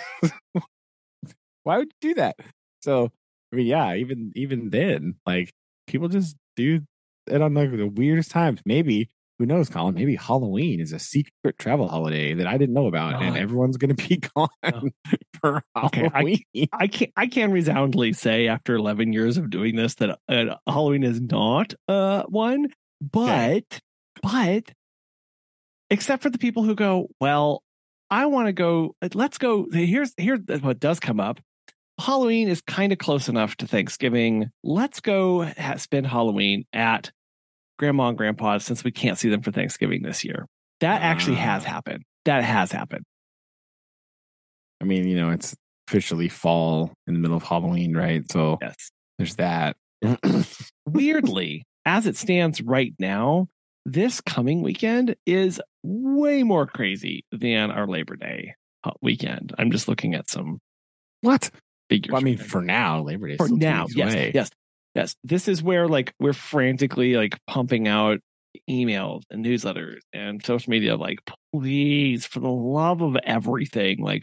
Why would you do that? So I mean, yeah, even then, like, people just do it on like the weirdest times. Maybe who knows, Colin? Maybe Halloween is a secret travel holiday that I didn't know about, and everyone's going to be gone for Halloween. Okay, I can resoundingly say after 11 years of doing this that Halloween is not one, but except for the people who go, well, I want to go. Let's go. Here's what does come up. Halloween is kind of close enough to Thanksgiving. Let's go spend Halloween at Grandma and Grandpa since we can't see them for Thanksgiving this year. That actually has happened. That has happened. I mean, it's officially fall in the middle of Halloween, right? So yes, there's that. Weirdly, as it stands right now, this coming weekend is way more crazy than our Labor Day weekend. I'm just looking at some figures. Well, I mean, for now, Labor Day. For now, yes. This is where we're frantically pumping out emails and newsletters and social media. Please, for the love of everything,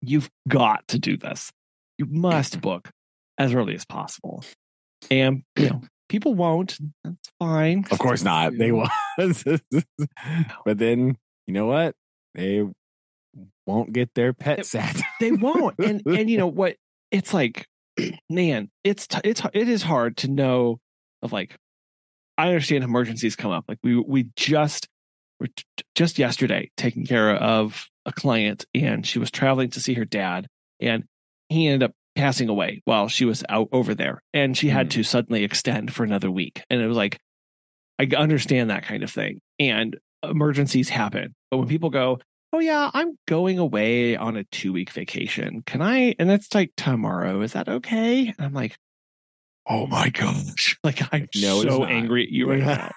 you've got to do this. You must book as early as possible. And people won't. That's fine. Of course not. They won't. But then you know what? They won't get their pet sat. They won't. And you know what? It's man, it is hard to know of I understand emergencies come up. We just yesterday taking care of a client, and she was traveling to see her dad, and he ended up passing away while she was out over there, and she had to suddenly extend for another week. And it was I understand that kind of thing, and emergencies happen. But when people go, oh yeah, I'm going away on a 2-week vacation. Can I? And it's tomorrow. Is that okay? And I'm oh my gosh. I'm so angry at you right now.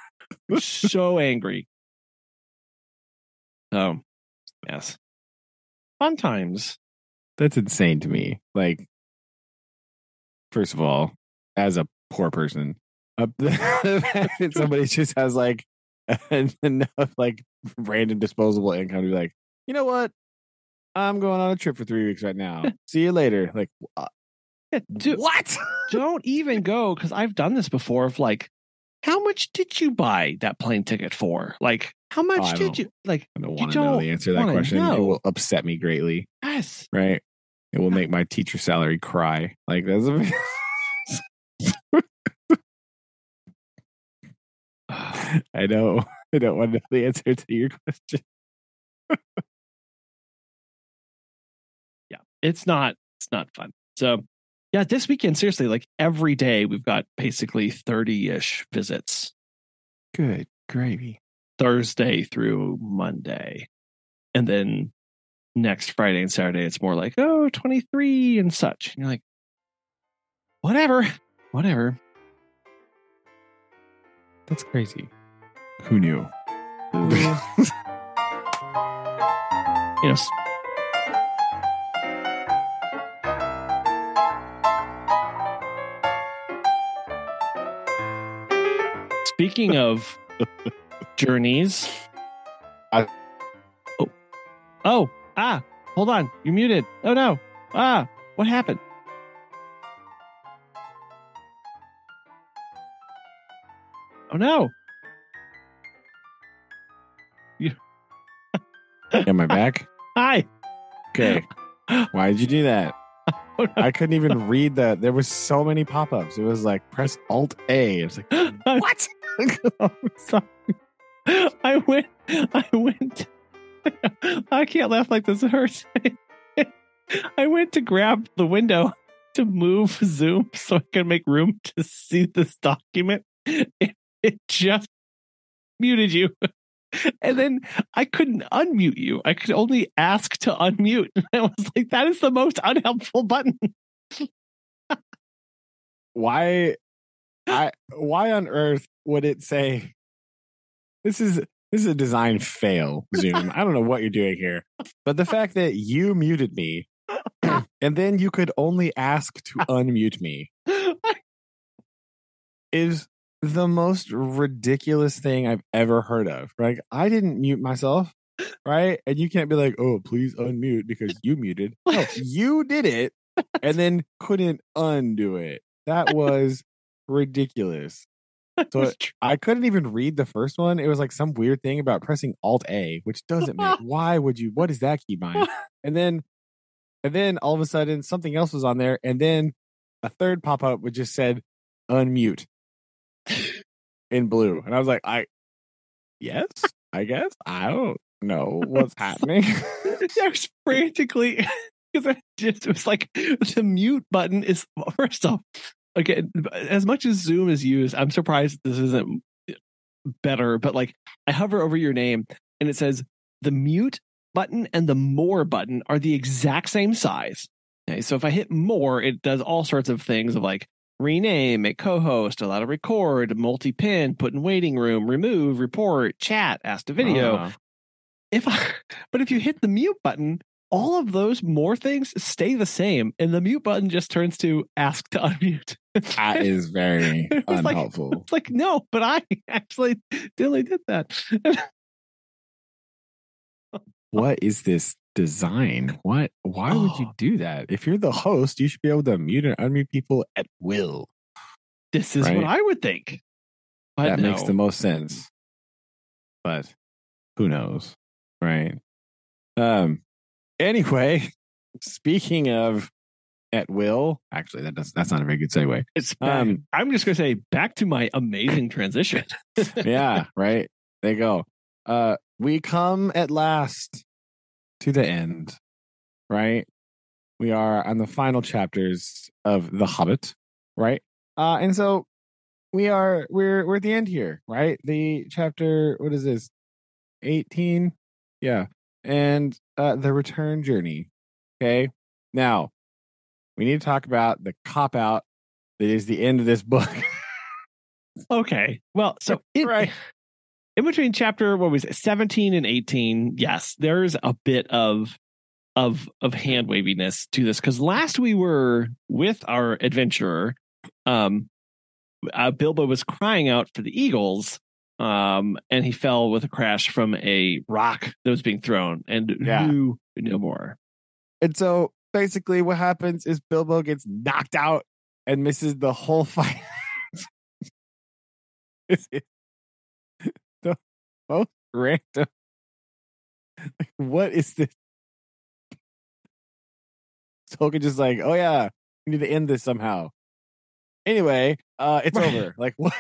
I'm so angry. So, yes. Fun times. That's insane to me. First of all, as a poor person, somebody just has enough random disposable income to be you know what? I'm going on a trip for 3 weeks right now. See you later. What? Don't even go, because I've done this before of how much did you buy that plane ticket for? How much did you I don't want to know the answer to that question. It will upset me greatly. Yes. Right. It will make my teacher salary cry. That's I know. I don't want to know the answer to your question. Yeah, it's not fun. So yeah, this weekend, seriously, every day we've got basically 30-ish visits. Good gravy. Thursday through Monday. And then next Friday and Saturday, it's more 23 and such. And you're whatever. That's crazy. Who knew? Speaking of journeys. Hold on. You're muted. Oh no. What happened? Oh no. Am I back? Hi. Okay. Why did you do that? Oh, no. I couldn't even read that. There was so many pop-ups. It was press Alt A. It was what? I'm sorry. I went. I can't laugh like this. It hurts. I went to grab the window to move Zoom so I can make room to see this document. It just muted you. And then I couldn't unmute you. I could only ask to unmute. And I was that is the most unhelpful button. Why on earth would it say this is a design fail, Zoom? I don't know what you're doing here. But the fact that you muted me and then you could only ask to unmute me is the most ridiculous thing I've ever heard of. I didn't mute myself, right? And you can't be oh, please unmute because you muted. No, you did it and then couldn't undo it. That was ridiculous. So I couldn't even read the first one. It was like some weird thing about pressing Alt A, which doesn't make. Why would you? What is that keybind? And then all of a sudden something else was on there, and then a third pop up which just said unmute in blue, and I was like, yes, I guess I don't know what's happening. I was frantically because it was like the mute button is first off. Again, as much as Zoom is used, I'm surprised this isn't better. But like, I hover over your name and it says the mute button and the more button are the exact same size. Okay, so if I hit more, it does all sorts of things of like rename, make co-host, allow to record, multi-pin, put in waiting room, remove, report, chat, ask to video. But if you hit the mute button, all of those more things stay the same, and the mute button just turns to ask to unmute. That is very unhelpful. It's like, no, but I actually did that. What is this design? Why would you do that? If you're the host, you should be able to mute and unmute people at will. This is what I would think. But that makes the most sense. But who knows? Right. Anyway, speaking of at will, actually that's not a very good segue. It's I'm just gonna say back to my amazing transition. Yeah, right. There you go. We come at last to the end, right? We are on the final chapters of The Hobbit, right? And so we're at the end here, right? The chapter, what is this? 18? Yeah. And the return journey. Okay. Now, we need to talk about the cop out that is the end of this book. Okay. Well, so right. In between chapter, what was it, 17 and 18, yes, there's a bit of hand waviness to this. Because last we were with our adventurer, Bilbo was crying out for the eagles, and he fell with a crash from a rock that was being thrown and knew no more. And so basically what happens is Bilbo gets knocked out and misses the whole fight. It's the most random. Like, what is this? Tolkien just like, oh yeah, we need to end this somehow. Anyway, it's over. Like what?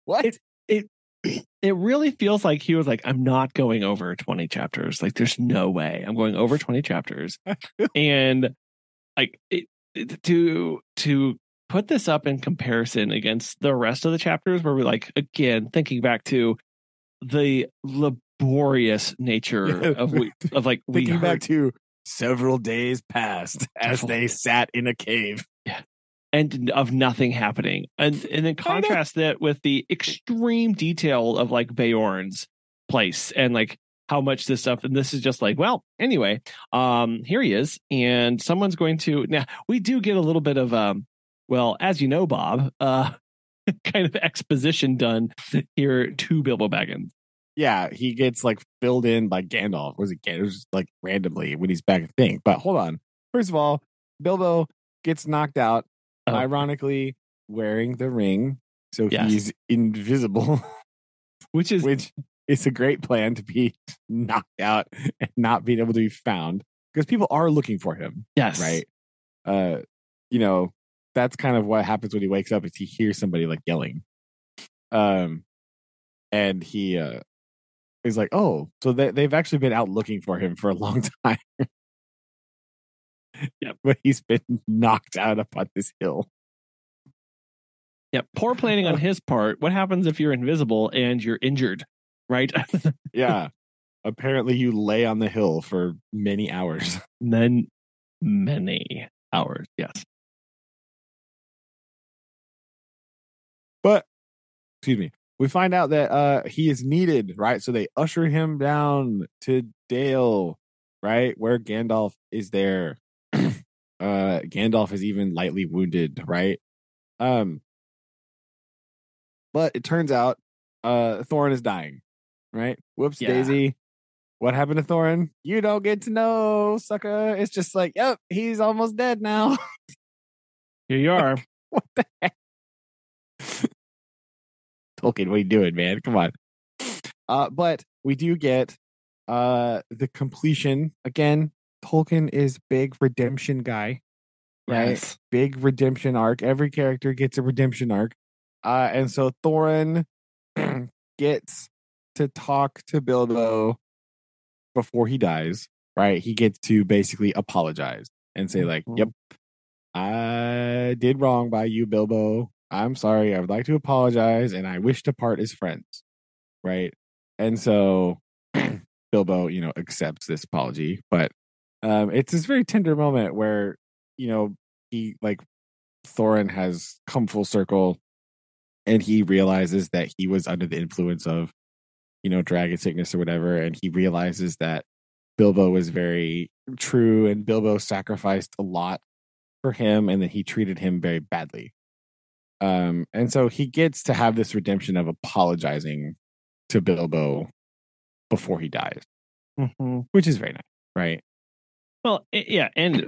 What? It really feels like he was like, I'm not going over 20 chapters. Like, there's no way I'm going over 20 chapters. And like to put this up in comparison against the rest of the chapters, where we're like, again, thinking back to the laborious nature of like thinking back to several days past as they sat in a cave. Yeah. And of nothing happening. And then contrast that with the extreme detail of like Beorn's place and like how much this stuff, and this is just like, well, anyway, here he is, and someone's going to, now we do get a little bit of well, as you know, Bob, kind of exposition done here to Bilbo Baggins. Yeah, he gets like filled in by Gandalf. Was it Gandalf? It was just like randomly when he's back at the thing. But hold on. First of all, Bilbo gets knocked out, ironically wearing the ring, so he's invisible. Which is a great plan, to be knocked out and not being able to be found, because people are looking for him. Yes. Right. You know, that's kind of what happens when he wakes up, is he hears somebody like yelling. And he is like, oh, so they've actually been out looking for him for a long time. Yeah, but he's been knocked out up on this hill. Yeah, poor planning on his part. What happens if you're invisible and you're injured, right? Yeah. Apparently you lay on the hill for many hours. Then many hours, yes. But, excuse me, we find out that he is needed, right? So they usher him down to Dale, right? Where Gandalf is there. Gandalf is even lightly wounded, right? But it turns out Thorin is dying, right? Whoops, daisy. What happened to Thorin? You don't get to know, sucker. It's just like, yep, he's almost dead now. Here you are. What the heck? Tolkien, what are you doing, man? Come on. But we do get the completion again. Tolkien is big redemption guy, right? Yes. Big redemption arc. Every character gets a redemption arc. And so Thorin gets to talk to Bilbo before he dies, right? He gets to basically apologize and say, like, yep, I did wrong by you, Bilbo. I'm sorry. I would like to apologize, and I wish to part as friends, right? And so Bilbo, accepts this apology, but it's this very tender moment where, he like Thorin has come full circle, and he realizes that he was under the influence of, dragon sickness or whatever, and he realizes that Bilbo was very true, and Bilbo sacrificed a lot for him, and then he treated him very badly. And so he gets to have this redemption of apologizing to Bilbo before he dies, which is very nice, right? Well, yeah, and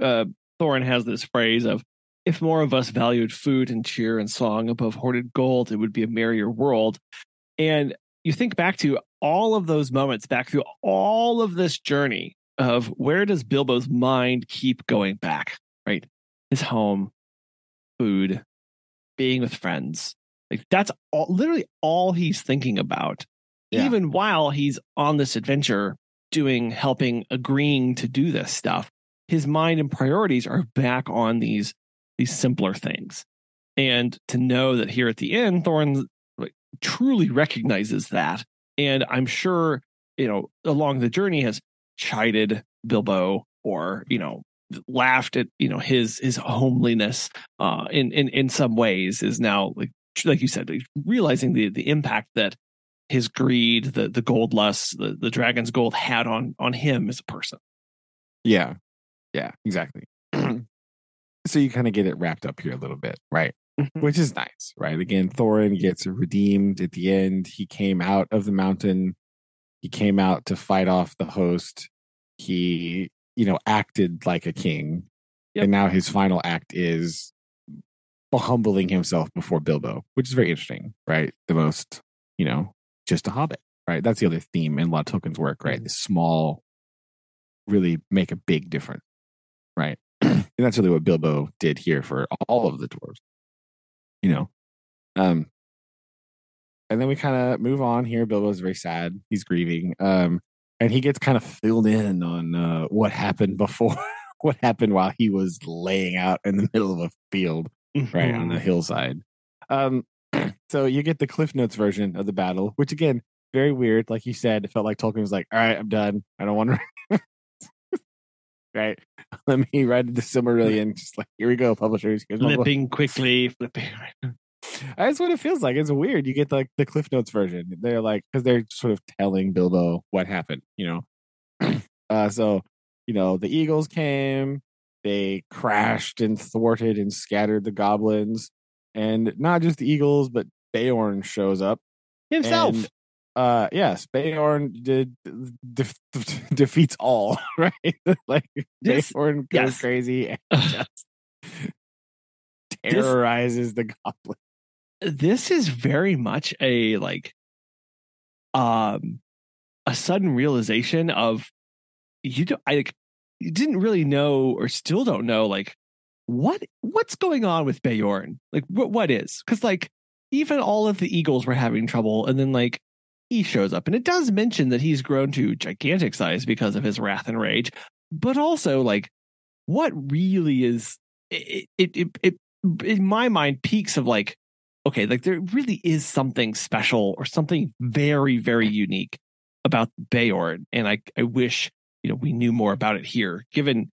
Thorin has this phrase of, if more of us valued food and cheer and song above hoarded gold, it would be a merrier world. And you think back to all of those moments, back through all of this journey of where does Bilbo's mind keep going back, right? His home, food, being with friends. Like that's literally all he's thinking about, even while he's on this adventure helping, agreeing to do this stuff. His mind and priorities are back on these simpler things. And to know that here at the end, Thorin truly recognizes that. And I'm sure, along the journey has chided Bilbo or, laughed at, his homeliness in some ways, is now like you said, realizing the impact that his greed, the gold lust, the dragon's gold had on him as a person. Yeah. Yeah, exactly. So you kind of get it wrapped up here a little bit, right? Which is nice, right? Again, Thorin gets redeemed at the end. He came out of the mountain. He came out to fight off the host. He, acted like a king. Yep. And now his final act is humbling himself before Bilbo, which is very interesting, right? The most, just a hobbit, right? That's the other theme in a lot of Tolkien's work, right? The small really make a big difference, right? And that's really what Bilbo did here for all of the dwarves, and then we kind of move on here. Bilbo's very sad. He's grieving. And he gets kind of filled in on what happened before, what happened while he was laying out in the middle of a field, right, on the hillside. So you get the Cliff Notes version of the battle, which again, very weird. Like you said, it felt like Tolkien was like, all right, I'm done. I don't want to. Right. Let me write the Silmarillion. Just like, here we go, publishers. Flipping quickly. That's what it feels like. It's weird. You get like the Cliff Notes version. They're like, because they're sort of telling Bilbo what happened, So, the eagles came, they crashed and thwarted and scattered the goblins. And not just the eagles, but Beorn shows up himself. And, yes, Beorn defeats all, right? Like Beorn goes crazy and just terrorizes the goblin. This is very much a sudden realization of you didn't really know, or still don't know, what's going on with Beorn. Like what is, because even all of the eagles were having trouble, and then he shows up, and it does mention that he's grown to gigantic size because of his wrath and rage, but also what really is it in my mind peaks of okay, there really is something special or something very, very unique about Beorn. And I wish, we knew more about it here, given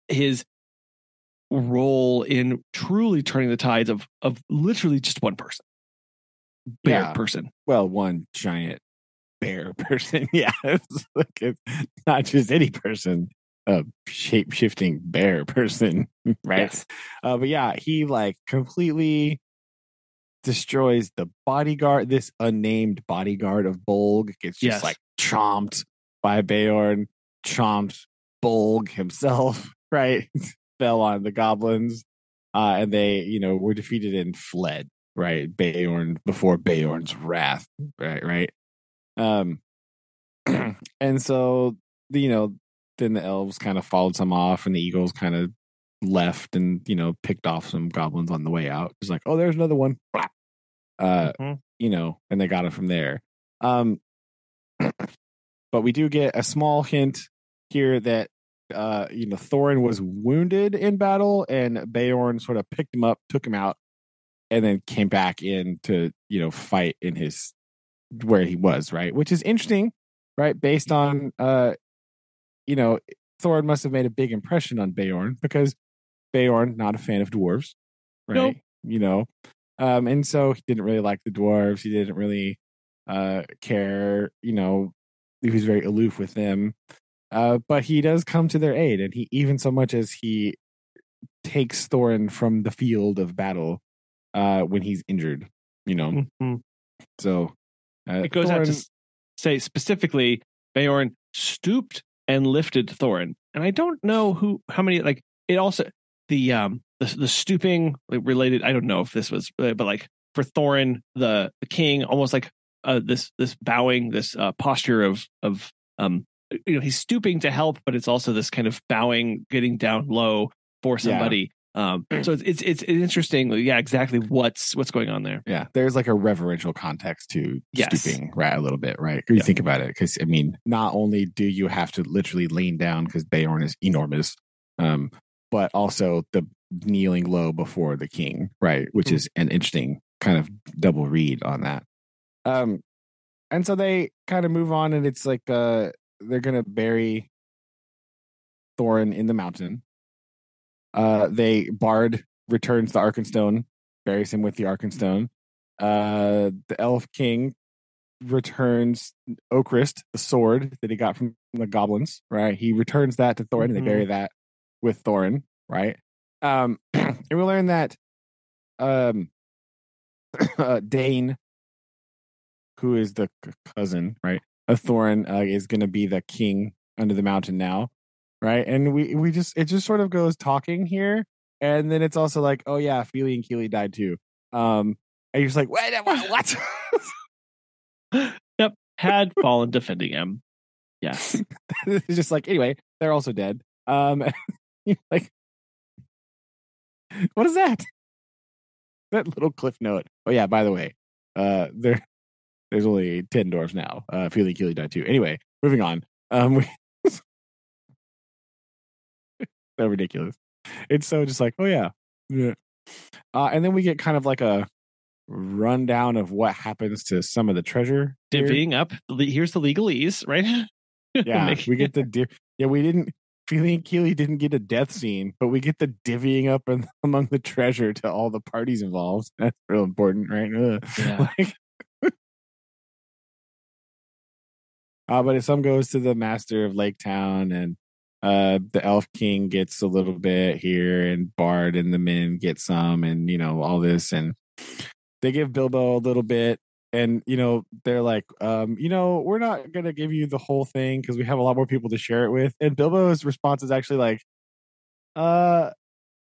his role in truly turning the tides of literally just one person. Bear person. Well, one giant bear person. Yeah. It's not just any person, a shape-shifting bear person, right? Yes. But yeah, he completely destroys the bodyguard. This unnamed bodyguard of Bolg gets just chomped by Beorn, chomped Bolg himself, right? Fell on the goblins, and they, were defeated and fled, right? Beorn before Beorn's wrath, right. Um, and so then the elves kind of followed some off, and the eagles kind of left, and picked off some goblins on the way out. It's like, oh, there's another one. And they got it from there. But we do get a small hint here that Thorin was wounded in battle, and Beorn sort of picked him up, took him out, and then came back in to fight in his where he was, right? Which is interesting, right? Based on Thorin must have made a big impression on Beorn, because Beorn not a fan of dwarves, right? Nope. And so he didn't really like the dwarves. He didn't really care. He was very aloof with them. But he does come to their aid, and he even so much as he takes Thorin from the field of battle when he's injured. Mm-hmm. So it goes out to say specifically, Beorn stooped and lifted Thorin, and I don't know how many. Like, it also the stooping related. I don't know if this was, but like for Thorin, the king, almost like this bowing, this posture of he's stooping to help, but it's also this kind of bowing, getting down low for somebody. So it's interesting. Yeah, exactly what's going on there. Yeah, there's like a reverential context to stooping, right? A little bit, right? You think about it, because I mean, not only do you have to literally lean down because Beorn is enormous, but also the kneeling low before the king, right? Which is an interesting kind of double read on that. And so they kind of move on, and it's like they're gonna bury Thorin in the mountain. Bard returns the Arkenstone, buries him with the Arkenstone. The Elf King returns Oakrist, the sword that he got from the goblins, right? He returns that to Thorin, and they bury that with Thorin, right? And we learn that Dane, who is the cousin, right, of Thorin, is going to be the king under the mountain now, right? And it just sort of goes talking here, and then it's also like, oh yeah, Fili and Kili died too. And you're just like, wait, what? Yep, had fallen defending him. Yes, it's just like, anyway, they're also dead. Like, what is that? That little cliff note. Oh yeah, by the way, there's only 10 dwarves now. Fili and Kili died too. Anyway, moving on. So ridiculous. It's so just like, oh yeah. And then we get kind of like a rundown of what happens to some of the treasure. Divvying up. Here's the legalese, right? Yeah, we get the we didn't. Fili and Kili didn't get a death scene, but we get the divvying up among the treasure to all the parties involved. That's real important, right? Yeah. But some goes to the master of Lake Town, and the Elf King gets a little bit here, and Bard and the men get some, and all this, and they give Bilbo a little bit, and they're like, we're not gonna give you the whole thing because we have a lot more people to share it with. And Bilbo's response is actually like,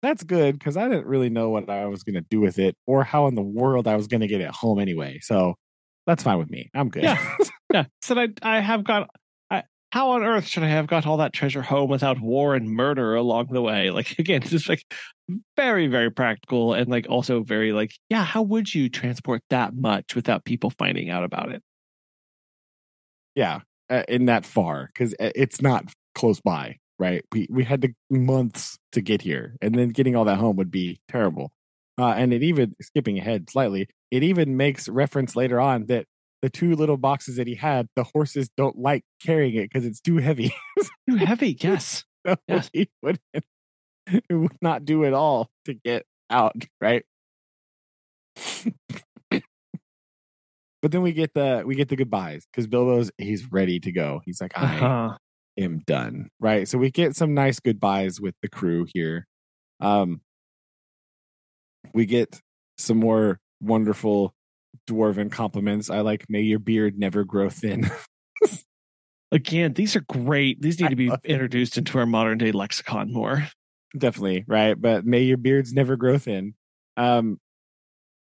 that's good, because I didn't really know what I was gonna do with it, or how in the world I was gonna get it home anyway. So that's fine with me. I'm good. Yeah. So I have got. How on earth should I have got all that treasure home without war and murder along the way? Like, again, just like very, very practical, and like also very like, yeah, how would you transport that much without people finding out about it? Yeah, in that far, because it's not close by, right? We had months to get here, and then getting all that home would be terrible. And it even, skipping ahead slightly, it even makes reference later on that the two little boxes that he had, the horses don't like carrying it because it's too heavy. Too heavy, yes. So yes. It would not do it all to get out, right? But then we get the goodbyes, because he's ready to go. He's like, I am done, right? So we get some nice goodbyes with the crew here. We get some more wonderful dwarven compliments. I like, may your beard never grow thin. Again, these are great. These need to be introduced into our modern day lexicon more. Definitely, right? But may your beards never grow thin.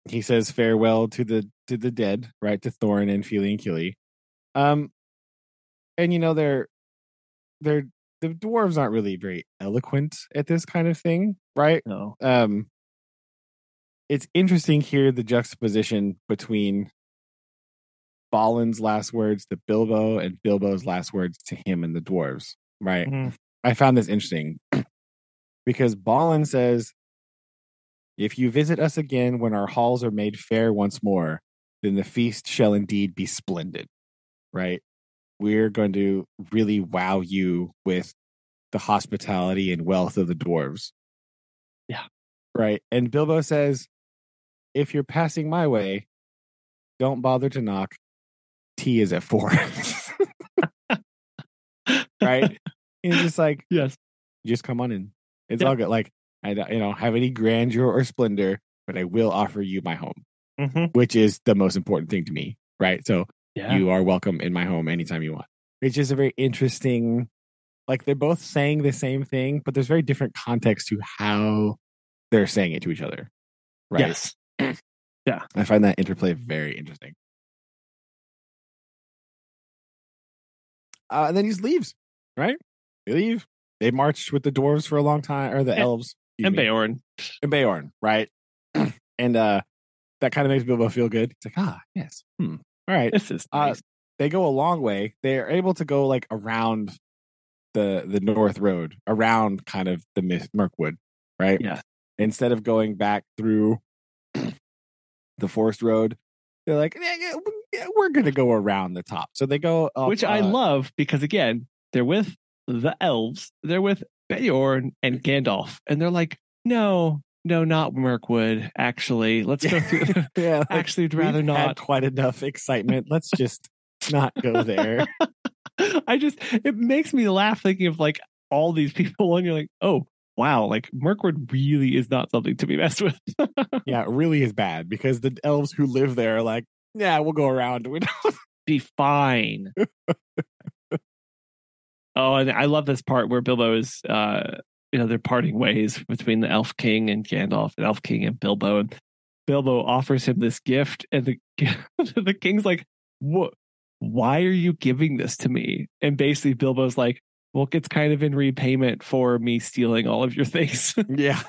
he says farewell to the dead, right? To Thorin and Fili and Kili. And they're the dwarves aren't really very eloquent at this kind of thing, right? No. It's interesting here the juxtaposition between Balin's last words to Bilbo and Bilbo's last words to him and the dwarves, right? Mm-hmm. I found this interesting because Balin says, "If you visit us again when our halls are made fair once more, then the feast shall indeed be splendid," right? We're going to really wow you with the hospitality and wealth of the dwarves. Yeah. Right. And Bilbo says, "If you're passing my way, don't bother to knock. Tea is at 4." Right. And he's just like, yes, just come on in. It's all good. Like, I don't have any grandeur or splendor, but I will offer you my home, which is the most important thing to me. Right. So you are welcome in my home anytime you want. It's just a very interesting, like they're both saying the same thing, but there's very different context to how they're saying it to each other. Right. Yes. Yeah. I find that interplay very interesting. And then he just leaves, right? They leave. They marched with the dwarves for a long time, or the elves. And Beorn. And Beorn, right? And that kind of makes Bilbo feel good. It's like, yes. All right. This is nice. They go a long way. They're able to go like around the North Road, around kind of the Mirkwood, right? Yeah. Instead of going back through the Forest Road, they're like, we're going to go around the top. So they go up, which I love because, again, they're with the elves. They're with Beorn and Gandalf. And they're like, no, not Mirkwood. Actually, let's go through. Yeah, like, actually, I'd rather not. Had quite enough excitement. Let's just not go there. It makes me laugh thinking of like all these people and you're like, oh, wow, like Mirkwood really is not something to be messed with. Yeah, it really is bad because the elves who live there are like, yeah, we'll go around. We don't be fine. Oh, and I love this part where Bilbo is, they're parting ways between the Elf King and Gandalf, and Elf King and Bilbo. And Bilbo offers him this gift, and the king's like, "What? Why are you giving this to me?" And basically, Bilbo's like, "Well, it's kind of in repayment for me stealing all of your things." Yeah.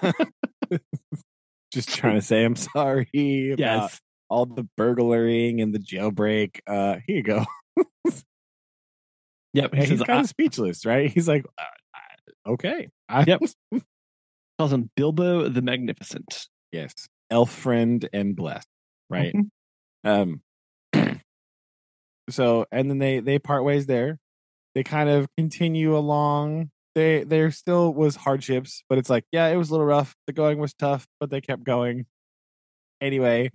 Just trying to say I'm sorry about all the burglaring and the jailbreak. Here you go. Yep. He's kind of speechless, right? He's like, okay. Yep. Calls him Bilbo the Magnificent. Yes. Elf friend and blessed, right? So, and then they part ways there. They kind of continue along. There still was hardships, but it's like, yeah, it was a little rough. The going was tough, but they kept going. Anyway,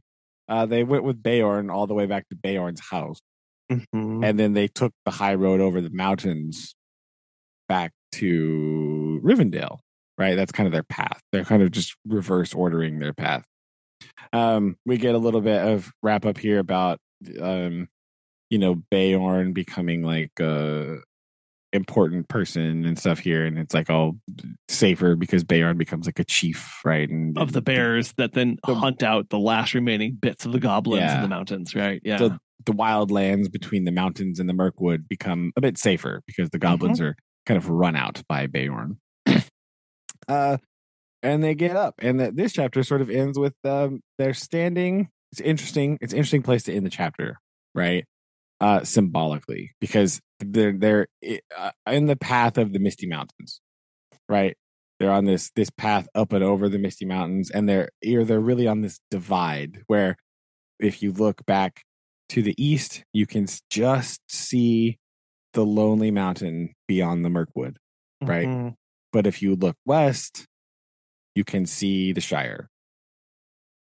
they went with Beorn all the way back to Beorn's house. And then they took the high road over the mountains back to Rivendell, right? That's kind of their path. They're kind of just reverse ordering their path. We get a little bit of wrap up here about, Beorn becoming like a important person and stuff here. And it's like all safer because Beorn becomes like a chief, right? And of the bears that then hunt out the last remaining bits of the goblins in the mountains, right? Yeah. So the wild lands between the mountains and the Mirkwood become a bit safer because the goblins are kind of run out by Beorn. And they get up, and this chapter sort of ends with they're standing. It's interesting. It's an interesting place to end the chapter, right? Symbolically, because they're in the path of the Misty Mountains, right? They're on this path up and over the Misty Mountains, and they're really on this divide where, if you look back to the east, you can just see the Lonely Mountain beyond the Mirkwood, right? But if you look west, you can see the Shire,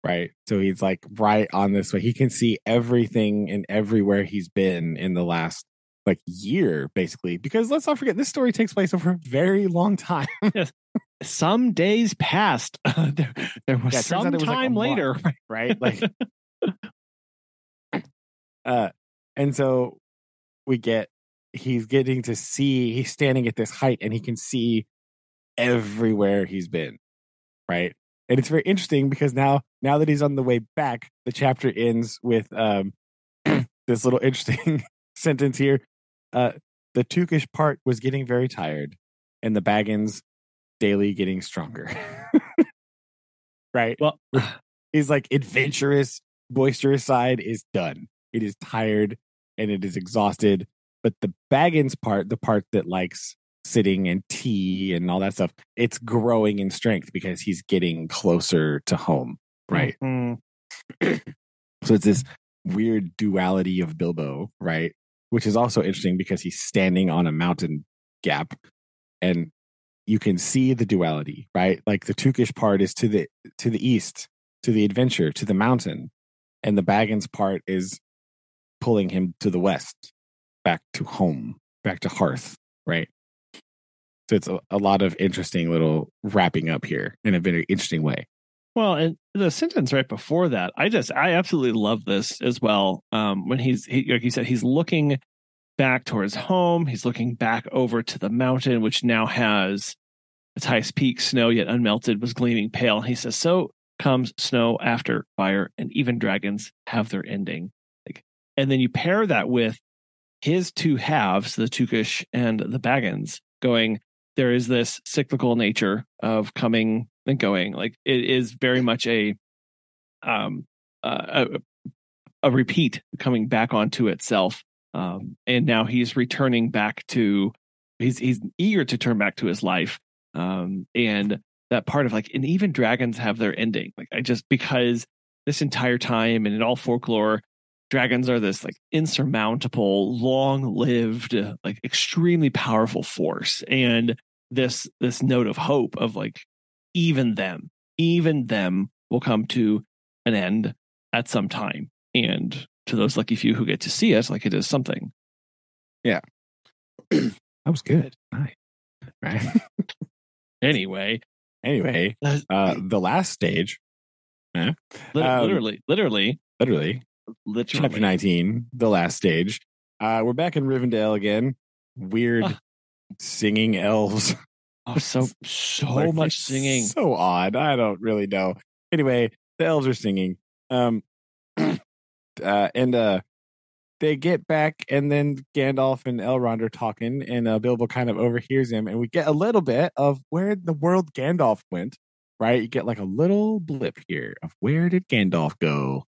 right? So he's like right on this way. He can see everything and everywhere he's been in the last like year, basically. Because let's not forget, this story takes place over a very long time. Yes. Some days passed. There was some time later, month, right? Like, and so he's getting to see. He's standing at this height, and he can see everywhere he's been, right? And it's very interesting because now that he's on the way back, the chapter ends with this little interesting sentence here. The Tukish part was getting very tired, and the Baggins daily getting stronger. Right? Well, he's like adventurous, boisterous side is done. It is tired and it is exhausted. But the Baggins part, the part that likes sitting and tea and all that stuff, it's growing in strength because he's getting closer to home. Right. Mm-hmm. So it's this weird duality of Bilbo, right? Which is also interesting because he's standing on a mountain gap and you can see the duality, right? Like the Tukish part is to the east, to the adventure, to the mountain, and the Baggins part is pulling him to the west, back to home, back to hearth, right? So it's a lot of interesting little wrapping up here in a very interesting way. Well, and the sentence right before that, I absolutely love this as well. When like you said, he's looking back towards home. He's looking back over to the mountain, which now has its highest peak, snow yet unmelted, was gleaming pale. He says, "So comes snow after fire, and even dragons have their ending." And then you pair that with his two halves, the Tukish and the Baggins, going, there is this cyclical nature of coming and going. Like it is very much a repeat coming back onto itself. And now he's returning back to, he's eager to turn back to his life. And that part of like, and even dragons have their ending. Like because this entire time and in all folklore, dragons are this like insurmountable, long-lived, like extremely powerful force. And this note of hope of like, even them will come to an end at some time. And to those lucky few who get to see it, like it is something. Yeah. That was good. Nice. Right. Anyway, the last stage. Literally. Chapter 19, the last stage. We're back in Rivendell again. Weird singing elves. Oh, so much singing. So odd. I don't really know. Anyway, the elves are singing. And they get back, and then Gandalf and Elrond are talking, and Bilbo kind of overhears him, and we get a little bit of where in the world Gandalf went, right? You get like a little blip here of where did Gandalf go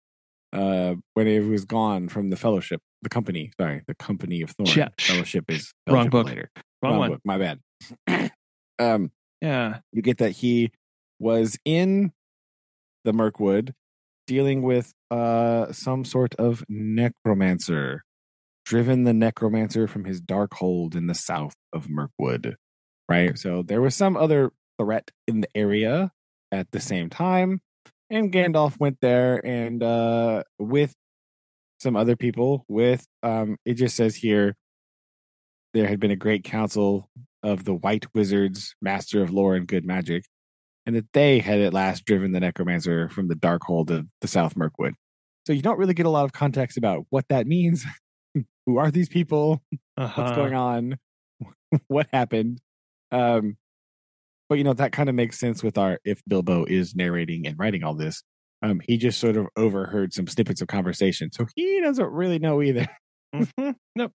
when he was gone from the Fellowship, the Company of Thorn. Fellowship is wrong book later. Wrong one. Book. My bad. Yeah. You get that he was in the Mirkwood dealing with some sort of necromancer, driven the necromancer from his dark hold in the south of Mirkwood, right? So there was some other threat in the area at the same time, and Gandalf went there and with some other people, it just says here, there had been a great council of the White Wizards, master of lore and good magic, and that they had at last driven the necromancer from the dark hold of the South Mirkwood. So you don't really get a lot of context about what that means. Who are these people? What's going on? What happened? But that kind of makes sense with if Bilbo is narrating and writing all this. He just sort of overheard some snippets of conversation, so he doesn't really know either. Mm-hmm. Nope.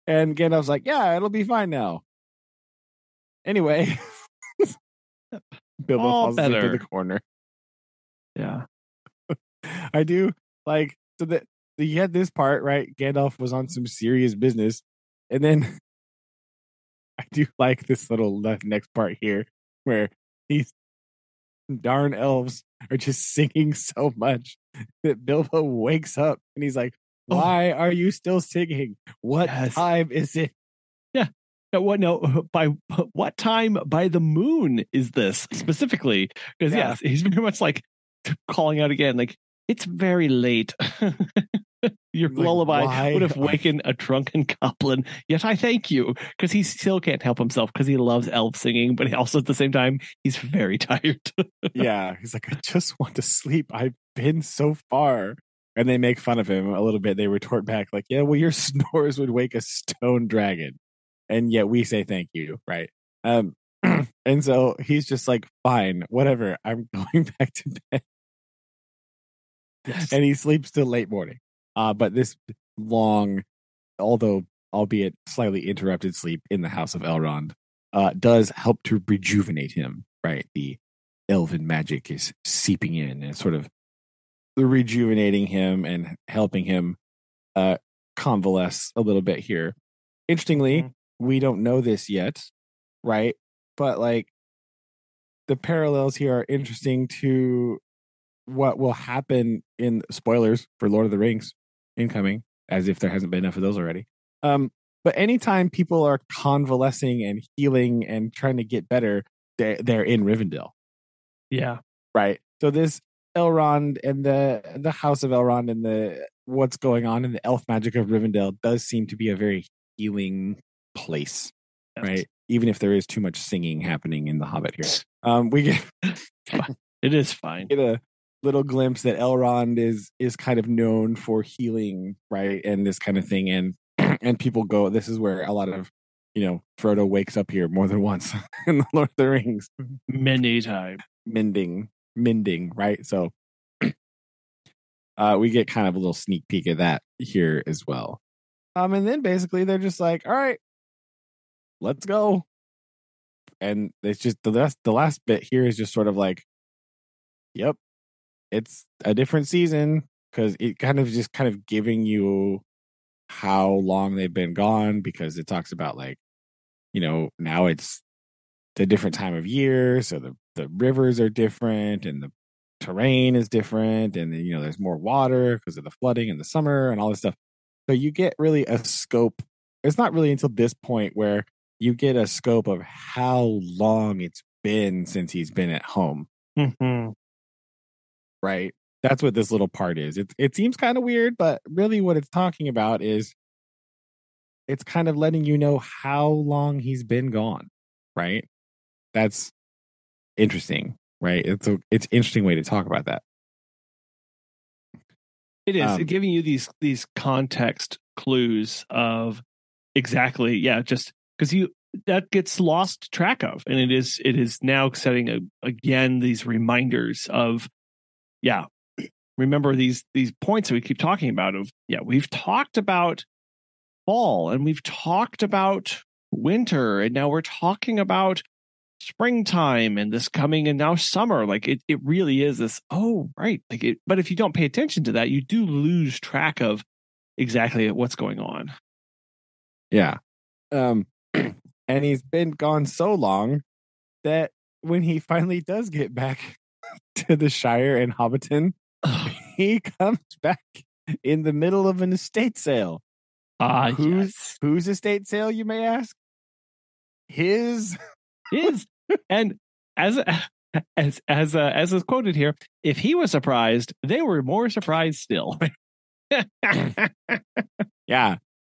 And Gandalf's like, yeah, it'll be fine now. Anyway, Bilbo falls asleep in the corner. Yeah. I do like, so that you had this part, right? Gandalf was on some serious business. And then I do like this little next part here where these darn elves are just singing so much that Bilbo wakes up and he's like, why are you still singing? What time is it? Yeah. By what time by the moon is this specifically? Because yes, he's very much like calling out again, like, it's very late. Your lullaby would have wakened a drunken goblin. Yet I thank you, because he still can't help himself because he loves elf singing, but also at the same time he's very tired. Yeah, he's like, I just want to sleep. I've been so far. And they make fun of him a little bit. They retort back like, yeah, well, your snores would wake a stone dragon. And yet we say thank you, right? And so he's just like, fine, whatever. I'm going back to bed. Yes. And he sleeps till late morning. But this long, although albeit slightly interrupted sleep in the house of Elrond does help to rejuvenate him, right? The elven magic is seeping in and sort of rejuvenating him and helping him convalesce a little bit here. Interestingly, we don't know this yet, right? But like the parallels here are interesting to what will happen in spoilers for Lord of the Rings incoming, as if there hasn't been enough of those already. But anytime people are convalescing and healing and trying to get better, they're in Rivendell. Yeah. Right. So this Elrond and the House of Elrond and the what's going on in the elf magic of Rivendell does seem to be a very healing place. Yes. Right. Even if there is too much singing happening in The Hobbit here. We get it is fine. Get a little glimpse that Elrond is kind of known for healing, right? And this kind of thing. And people go, this is where a lot of, Frodo wakes up here more than once in the Lord of the Rings. Many times. Mending, right? So we get kind of a little sneak peek of that here as well. And then basically they're just like, all right, let's go. And it's just the last bit here is just sort of like, yep, it's a different season, because it kind of giving you how long they've been gone, because it talks about like, now it's the different time of year, so the rivers are different and the terrain is different, and then there's more water because of the flooding in the summer and all this stuff. So you get really a scope. It's not really until this point where you get a scope of how long it's been since he's been at home. Mm-hmm. Right? That's what this little part is. It seems kind of weird, but really what it's talking about is it's kind of letting you know how long he's been gone, right? That's interesting, right? It's an interesting way to talk about that. It is giving you these context clues of exactly, just because that gets lost track of, and it is now setting again these reminders of, remember these points that we keep talking about of, we've talked about fall and we've talked about winter, and now we're talking about springtime and this coming, and now summer. Like it really is this, right, like it. But if you don't pay attention to that, you do lose track of exactly what's going on. And he's been gone so long that when he finally does get back to the Shire in Hobbiton, he comes back in the middle of an estate sale. Whose estate sale, you may ask? His. And as is quoted here, if he was surprised, they were more surprised still.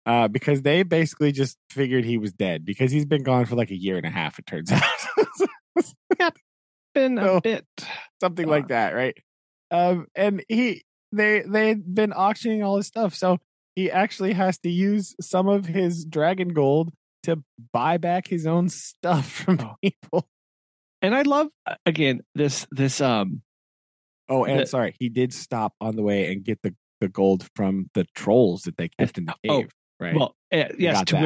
Because they basically just figured he was dead, because he's been gone for like a year and a half, it turns out. Been a bit something like that, right? And they'd been auctioning all his stuff, so he actually has to use some of his dragon gold to buy back his own stuff from people. And I love, again, this sorry, he did stop on the way and get the gold from the trolls that they kept in the cave, right? Well, yes, to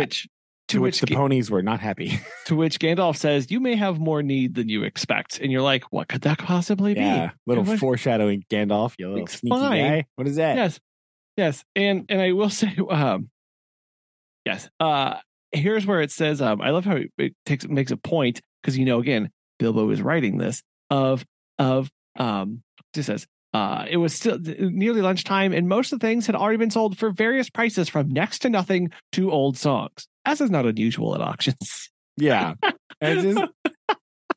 which the ponies were not happy. To which Gandalf says, you may have more need than you expect. And you're like, what could that possibly be? Yeah, little foreshadowing, Gandalf, you little sneaky guy. What is that? Yes. And I will say, here's where it says, I love how it makes a point, because, again, Bilbo is writing this it says, it was still nearly lunchtime, and most of the things had already been sold for various prices, from next to nothing to old songs, as is not unusual at auctions. Yeah.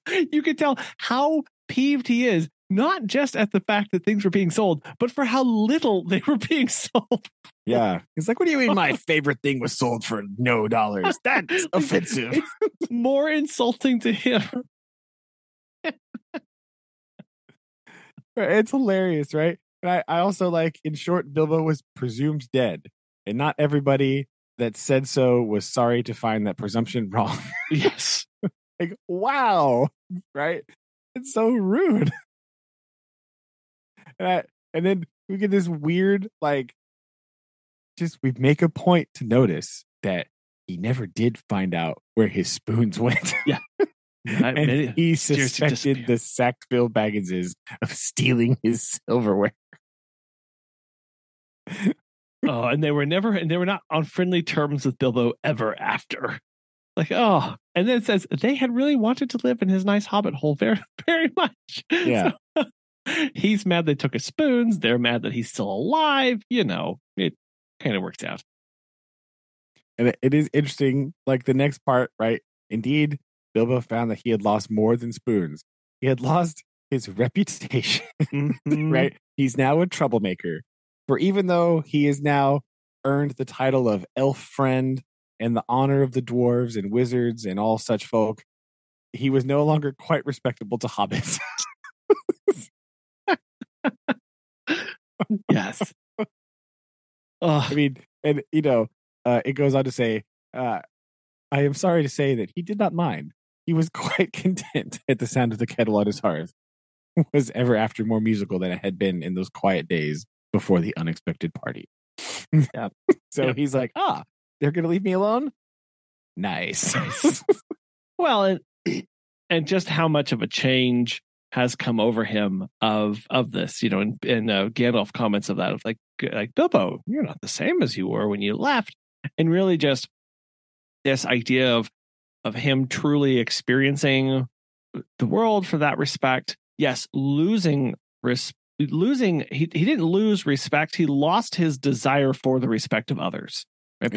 You can tell how peeved he is, not just at the fact that things were being sold, but for how little they were being sold. Yeah. He's like, what do you mean my favorite thing was sold for no dollars? That's offensive. It's more insulting to him. It's hilarious, right? And I also like, in short, Bilbo was presumed dead, and not everybody that said so was sorry to find that presumption wrong. Yes. Like, wow, right? It's so rude. And then we get this weird, like, just we make a point to notice that he never did find out where his spoons went. Yeah. And he suspected the Sackville Bagginses of stealing his silverware. Oh, and they were not on friendly terms with Bilbo ever after. Like, oh, and then it says they had really wanted to live in his nice hobbit hole very, very much. Yeah. So, he's mad they took his spoons. They're mad that he's still alive. You know, it kind of works out. And it is interesting, like the next part, right? Indeed, Bilbo found that he had lost more than spoons. He had lost his reputation, right? He's now a troublemaker. For even though he has now earned the title of elf friend and the honor of the dwarves and wizards and all such folk, he was no longer quite respectable to hobbits. Yes. I mean, and it goes on to say, I am sorry to say that he did not mind. He was quite content at the sound of the kettle on his hearth. Was ever after more musical than it had been in those quiet days before the unexpected party. Yeah. So he's like, they're going to leave me alone? Nice. Well, and just how much of a change has come over him of this, and Gandalf comments of that, of like Bilbo, you're not the same as you were when you left. And really just this idea of him truly experiencing the world for that respect. Yes, he didn't lose respect. He lost his desire for the respect of others, right?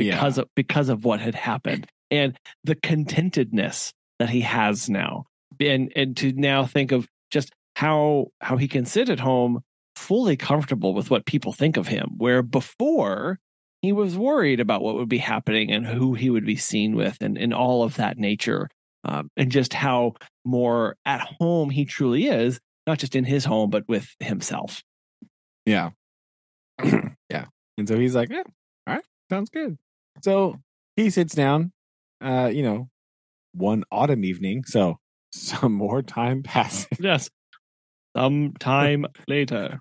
Because of what had happened and the contentedness that he has now, and to now think of just how he can sit at home fully comfortable with what people think of him, where before he was worried about what would be happening and who he would be seen with and all of that nature. And just how more at home he truly is, not just in his home, but with himself. Yeah. Yeah. And so he's like, all right, sounds good. So he sits down, one autumn evening. So some more time passes. Yes. Some time later.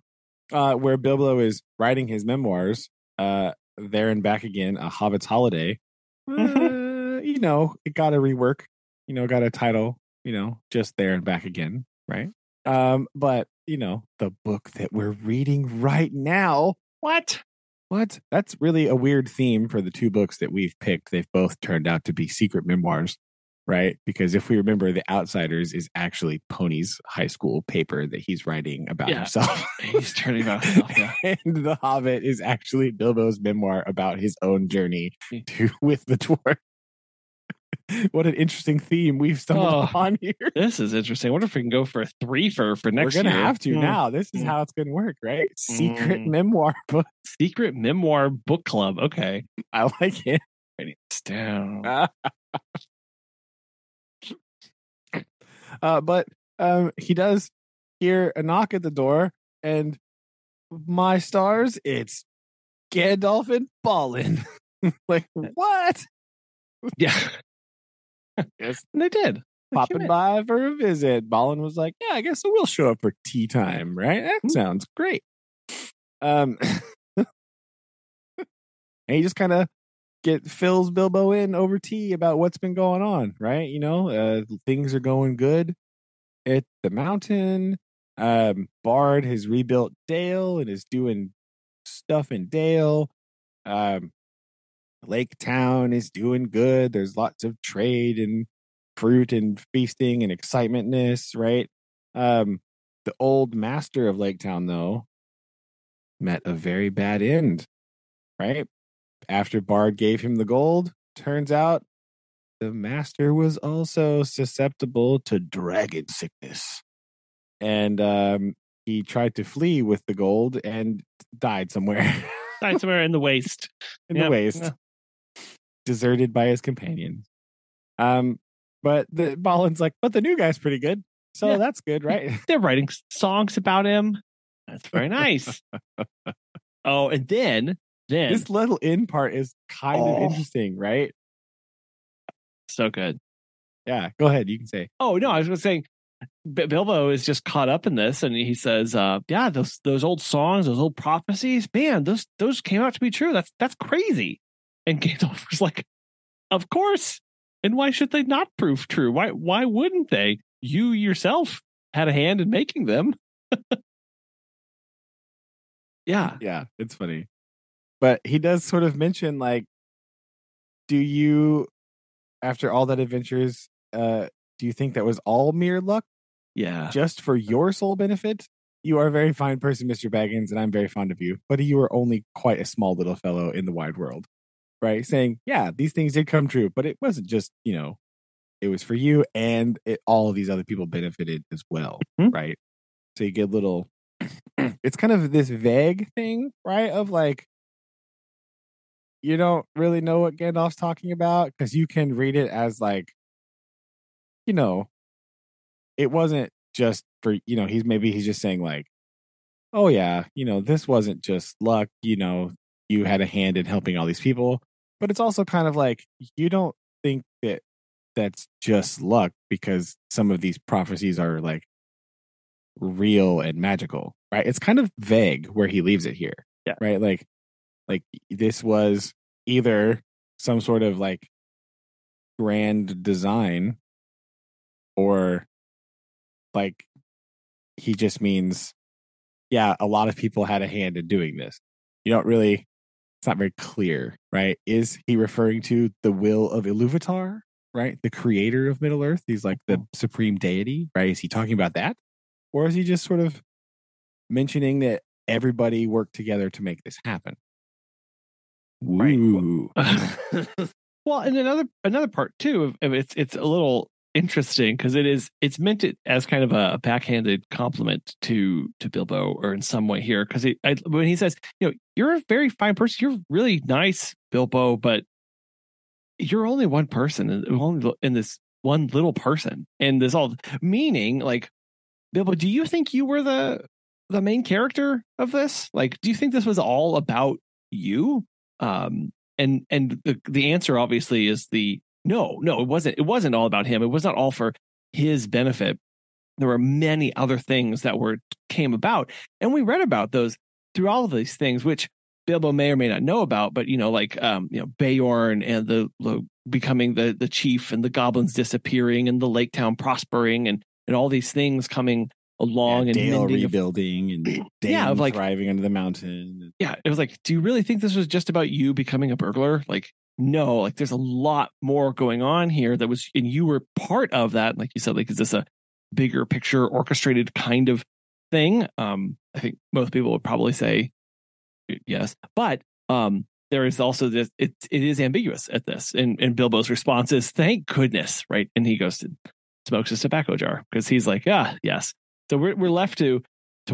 Where Bilbo is writing his memoirs, There and Back Again, A Hobbit's Holiday. It got a rework, got a title, just There and Back Again, right? But the book that we're reading right now. What? That's really a weird theme for the two books that we've picked. They've both turned out to be secret memoirs, right? Because if we remember, The Outsiders is actually Pony's high school paper that he's writing about himself. He's turning about himself, yeah. And The Hobbit is actually Bilbo's memoir about his own journey with the dwarf. What an interesting theme we've stumbled upon here. This is interesting. I wonder if we can go for a 3 for next year. We're going to have to now. This is how it's going to work, right? Secret memoir book. Secret memoir book club. Okay. I like it. Writing this down. But he does hear a knock at the door, and my stars, it's Gandalf and Balin. Like, what? Yeah. Yes, they did. Popping by for a visit. Balin was like, yeah, I guess we'll show up for tea time, right? That sounds great. And he just kind of fills Bilbo in over tea about what's been going on, right? Things are going good at the mountain. Bard has rebuilt Dale and is doing stuff in Dale. Lake Town is doing good. There's lots of trade and fruit and feasting and excitementness, right? The old master of Lake Town, though, met a very bad end, right? After Bard gave him the gold, turns out the master was also susceptible to dragon sickness. And he tried to flee with the gold and died somewhere. Died somewhere in the waste. The waste. Deserted by his companions. But Balin's like, but the new guy's pretty good. So that's good, right? They're writing songs about him. That's very nice. And then this little in part is kind of interesting, right? So good. Yeah, go ahead. You can say. Oh no, I was just saying Bilbo is just caught up in this, and he says, "Yeah, those old songs, those old prophecies, man, those came out to be true. That's crazy." And Gandalf was like, "Of course. And why should they not prove true? Why wouldn't they? You yourself had a hand in making them." Yeah, Yeah, it's funny, but he does sort of mention like, do you, after all that adventures, do you think that was all mere luck? yeah, Just for your sole benefit? You are a very fine person, Mr. Baggins, and I'm very fond of you, but you are only quite a small little fellow in the wide world, right? Saying, yeah, these things did come true, but it wasn't just, it was for you, and all of these other people benefited as well, right? So you get a little, it's kind of this vague thing, right? Of like, you don't really know what Gandalf's talking about because you can read it as like, you know, it wasn't just for, he's just saying like, oh yeah, this wasn't just luck, you had a hand in helping all these people, but it's also kind of like you don't think that that's just luck because some of these prophecies are like real and magical, right? It's kind of vague where he leaves it here. yeah, Right? Like this was either some sort of like grand design or like he just means yeah, a lot of people had a hand in doing this. You don't really, it's not very clear, right? Is he referring to the will of Iluvatar, right? The creator of Middle Earth? He's like the supreme deity, right? Is he talking about that? Or is he just sort of mentioning that everybody worked together to make this happen? Woo. Right. Well, and another part too of it's a little interesting because it's meant it as kind of a backhanded compliment to Bilbo, or in some way here, because when he says, you're a very fine person, you're really nice, Bilbo, but you're only one person, only in this one little person, and this all meaning like, Bilbo, do you think you were the main character of this? Like, do you think this was all about you? And the answer obviously is no, it wasn't all about him. It was not all for his benefit. There were many other things that came about, and we read about those through all of these things, which Bilbo may or may not know about. But like Beorn and the becoming the chief, and the goblins disappearing, and the lake town prospering, and all these things coming along, and Dale rebuilding and Dane like thriving under the mountain. Yeah, it was like, do you really think this was just about you becoming a burglar? Like, no, like there's a lot more going on here and you were part of that. Like you said, like, is this a bigger picture orchestrated kind of thing? I think most people would probably say yes, but there is also this. It is ambiguous at this, and Bilbo's response is, "Thank goodness," right? And he goes to smokes his tobacco jar because he's like, yes. So we're left to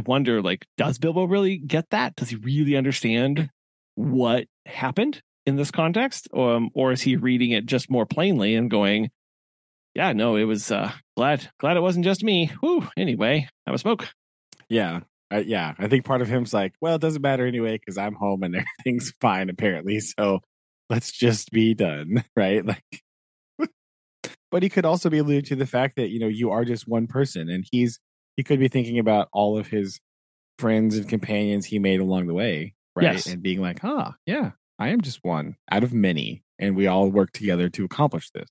wonder, like, does Bilbo really get that? Does he really understand what happened in this context, or is he reading it just more plainly and going, yeah, no, it was glad it wasn't just me. Whew, anyway, have a smoke. Yeah. I think part of him's like, well, it doesn't matter anyway because I'm home and everything's fine apparently. So let's just be done, right? Like, but he could also be alluding to the fact that you are just one person, and he could be thinking about all of his friends and companions he made along the way, right? Yes. And being like, yeah, I am just one out of many, and we all work together to accomplish this.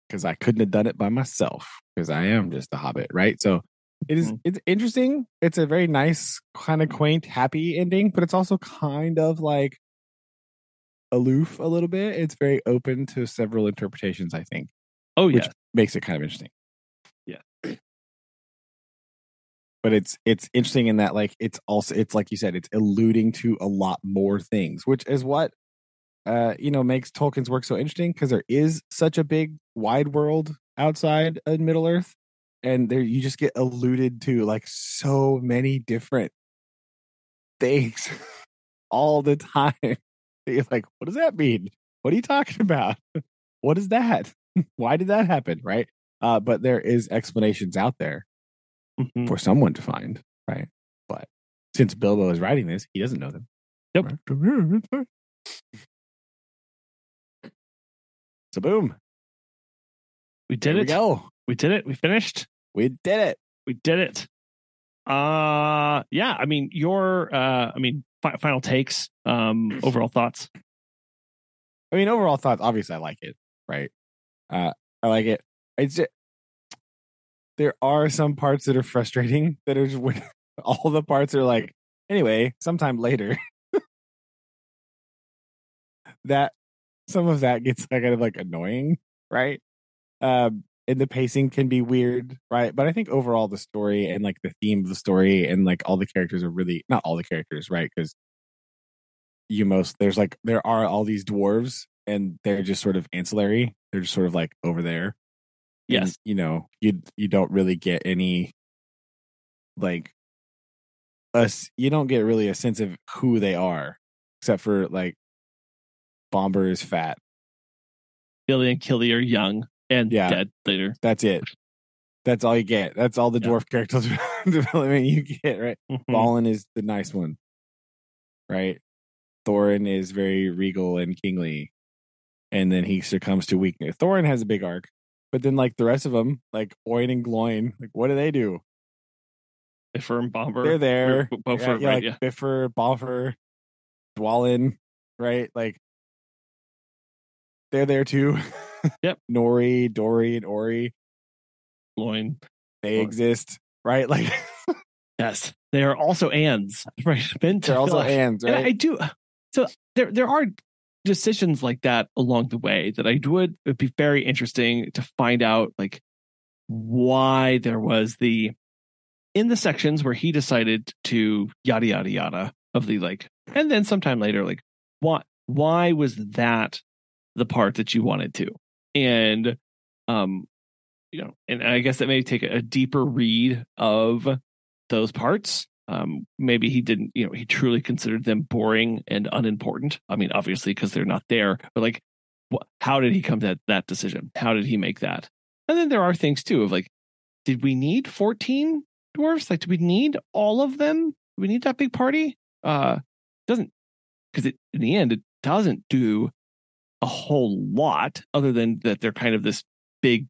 Because I couldn't have done it by myself, because I am just a hobbit, right? So it's interesting. It's a very nice, kind of quaint, happy ending, but it's also kind of like aloof a little bit. It's very open to several interpretations, I think. Oh, yeah. Which makes it kind of interesting. Yeah. But it's interesting in that, like, it's like you said, it's alluding to a lot more things, which is what makes Tolkien's work so interesting, because there is such a big wide world outside of Middle Earth, and there you just get alluded to like so many different things all the time. You're like, what does that mean? What are you talking about? What is that? Why did that happen? Right. But there is explanations out there for someone to find, right? But since Bilbo is writing this, he doesn't know them. Yep. So boom. We did it. Go. We did it. We finished. We did it. We did it. Yeah. I mean, your final takes. Overall thoughts. I mean, overall thoughts. Obviously, I like it. Right. I like it. It's just, there are some parts that are frustrating. That are just when all the parts are like, anyway, sometime later. That some of that gets kind of like annoying, right? And the pacing can be weird, right? But I think overall the story and like the theme of the story and like all the characters are really not all the characters, right? Because there are all these dwarves and they're just sort of ancillary. They're just sort of like over there. Yes. And, you don't really get any like us. You don't get really a sense of who they are, except for like Bomber is fat. Billy and Killy are young and dead later. That's it. That's all you get. That's all the dwarf character development you get, right? Mm-hmm. Balin is the nice one, right? Thorin is very regal and kingly, and then he succumbs to weakness. Thorin has a big arc, but then like the rest of them, like Oin and Gloin, like what do they do? Bifur and Bomber, they're there. Bofur, right? Like Bifur, Balfur, Dwalin, right? Like they're there too. Yep. Nori, Dory, and Ori. Gloin. They exist, right? Like yes, they are also Ands, right? They're also Ands, right? And I do. So there are decisions like that along the way that it'd be very interesting to find out, like why there was in the sections where he decided to yada yada yada of the like, and then sometime later, like why was that the part that you wanted to, and and I guess that may take a deeper read of those parts. Maybe he didn't, he truly considered them boring and unimportant. I mean, obviously, because they're not there, but like, how did he come to that decision? How did he make that? And then there are things too of like, did we need 14 dwarves? Like, do we need all of them? Do we need that big party? Doesn't, because in the end, it doesn't do a whole lot other than that they're kind of this big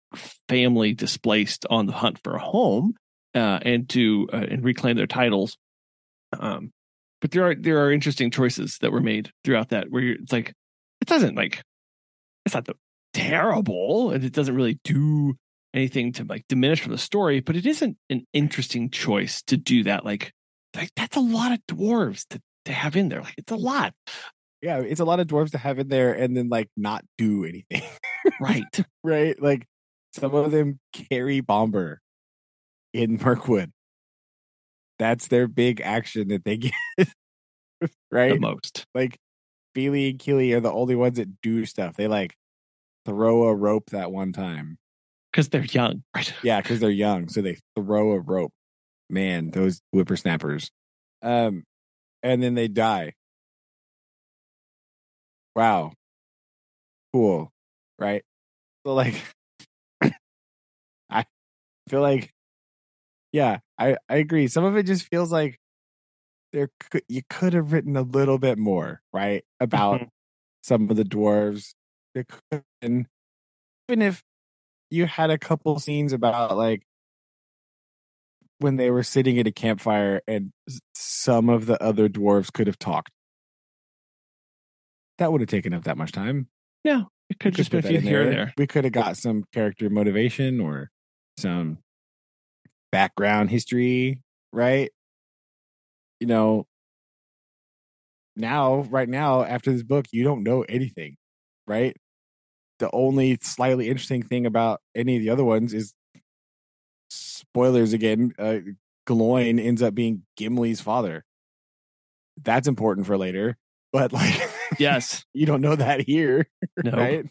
family displaced on the hunt for a home and reclaim their titles. But there are interesting choices that were made throughout that where it's like it's not terrible and it doesn't really do anything to like diminish from the story, but it isn't an interesting choice to do that. Like that's a lot of dwarves to have in there. Like it's a lot. Yeah, it's a lot of dwarves to have in there and then like not do anything. Right. Right. Like some of them carry Bomber in Mirkwood. That's their big action that they get. Right. The most. Like Beely and Keely are the only ones that do stuff. They like throw a rope that one time. Because they're young. Right. Yeah, because they're young. So they throw a rope. Man, those whippersnappers. And then they die. Wow. Cool. Right. So like I feel like I agree. Some of it just feels like you could have written a little bit more, right? About some of the dwarves. There could have been, even if you had a couple scenes about like when they were sitting at a campfire and some of the other dwarves could have talked. That would have taken up that much time. Yeah. It could just be a few here and there. We could have got some character motivation or some background history, right? Right now, after this book, you don't know anything, right? The only slightly interesting thing about any of the other ones is, spoilers again, Gloin ends up being Gimli's father. That's important for later, but like, yes, you don't know that here, no. Right?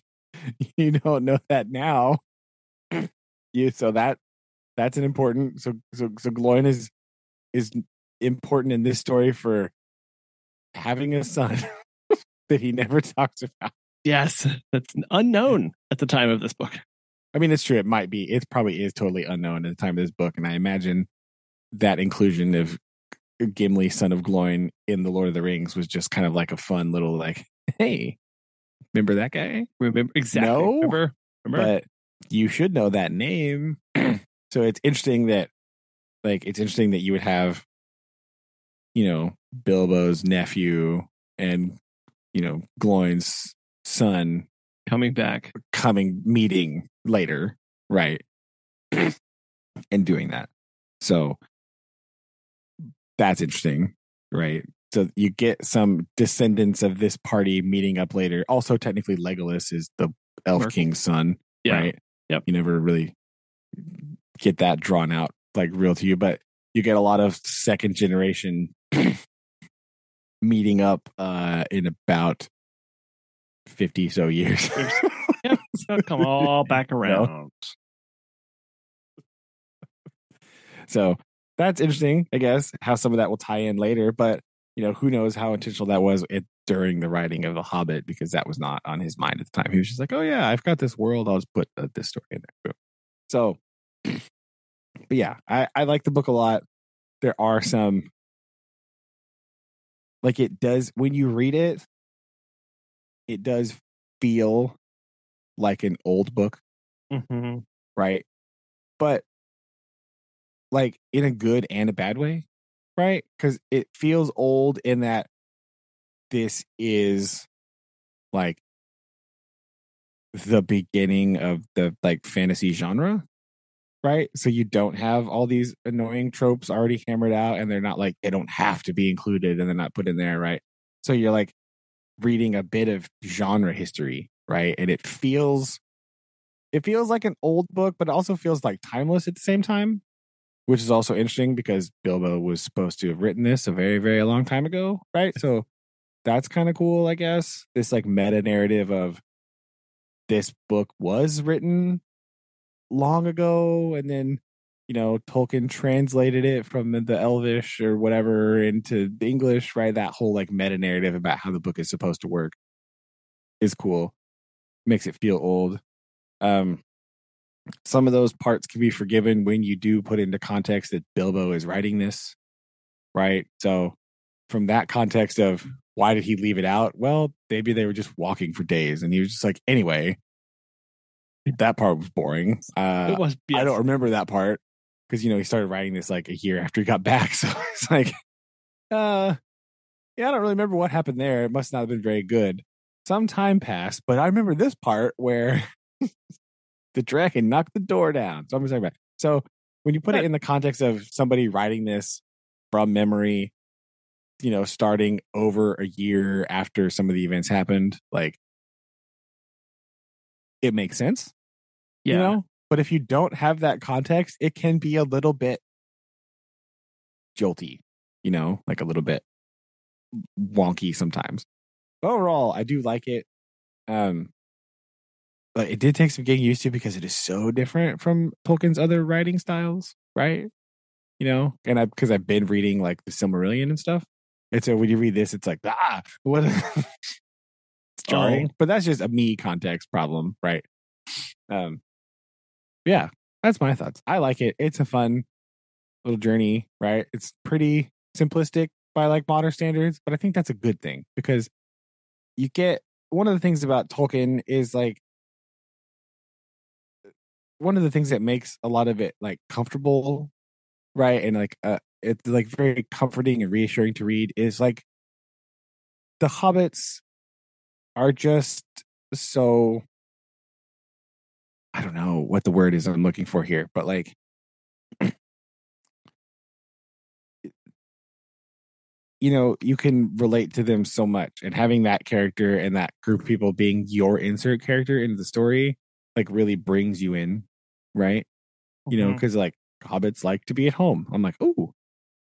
You don't know that now. So that's an important. So Gloin is important in this story for having a son that he never talks about. Yes, that's unknown at the time of this book. I mean, it's true. It might be. It probably is totally unknown at the time of this book, and I imagine that inclusion of Gimli, son of Gloin, in the Lord of the Rings was just kind of like a fun little like, hey, remember that guy? Remember exactly? No, remember? But you should know that name. So it's interesting that you would have, Bilbo's nephew and, Gloin's son meeting later, right? And doing that. So that's interesting, right? So you get some descendants of this party meeting up later. Also, technically, Legolas is the Elf King's son, right? Yep. You never really get that drawn out like real to you, but you get a lot of second generation meeting up in about 50 so years. Yep. So come all back around. So that's interesting, I guess, how some of that will tie in later. But, who knows how intentional that was during the writing of The Hobbit, because that was not on his mind at the time. He was just like, oh, yeah, I've got this world. I'll just put this story in there. So, but yeah, I like the book a lot. There are some, like, it does, when you read it, it does feel like an old book, right? But like in a good and a bad way, right? Because it feels old in that this is like the beginning of the like fantasy genre, right? So you don't have all these annoying tropes already hammered out, and they're not like, they don't have to be included and they're not put in there, right? So you're like reading a bit of genre history, right? And it feels like an old book, but it also feels like timeless at the same time, which is also interesting because Bilbo was supposed to have written this a very, very long time ago, right? So that's kind of cool, I guess. This like meta narrative of this book was written long ago, and then Tolkien translated it from the Elvish or whatever into the English, right? That whole like meta narrative about how the book is supposed to work is cool. Makes it feel old. Some of those parts can be forgiven when you do put into context that Bilbo is writing this, right? So from that context of why did he leave it out? Well, maybe they were just walking for days and he was just like, anyway, that part was boring. It was. Yes. I don't remember that part because, he started writing this like a year after he got back. So it's like, yeah, I don't really remember what happened there. It must not have been very good. Some time passed, but I remember this part where the dragon knocked the door down. So I'm talking about. So when you put it in the context of somebody writing this from memory, starting over a year after some of the events happened, like it makes sense. Yeah. But if you don't have that context, it can be a little bit jolty, like a little bit wonky sometimes. But overall, I do like it. But it did take some getting used to because it is so different from Tolkien's other writing styles, right? And because I've been reading like the Silmarillion and stuff. And so when you read this, it's like, what? It's jarring, but that's just a me context problem, right? Yeah, that's my thoughts. I like it. It's a fun little journey, right? It's pretty simplistic by like modern standards, but I think that's a good thing because you get one of the things about Tolkien is like one of the things that makes a lot of it like comfortable, right? And like it's like very comforting and reassuring to read is like the hobbits are just so, I don't know what the word is I'm looking for here, but like you can relate to them so much, and having that character and that group of people being your insert character into the story like really brings you in, right? Because like hobbits like to be at home. I'm like, oh,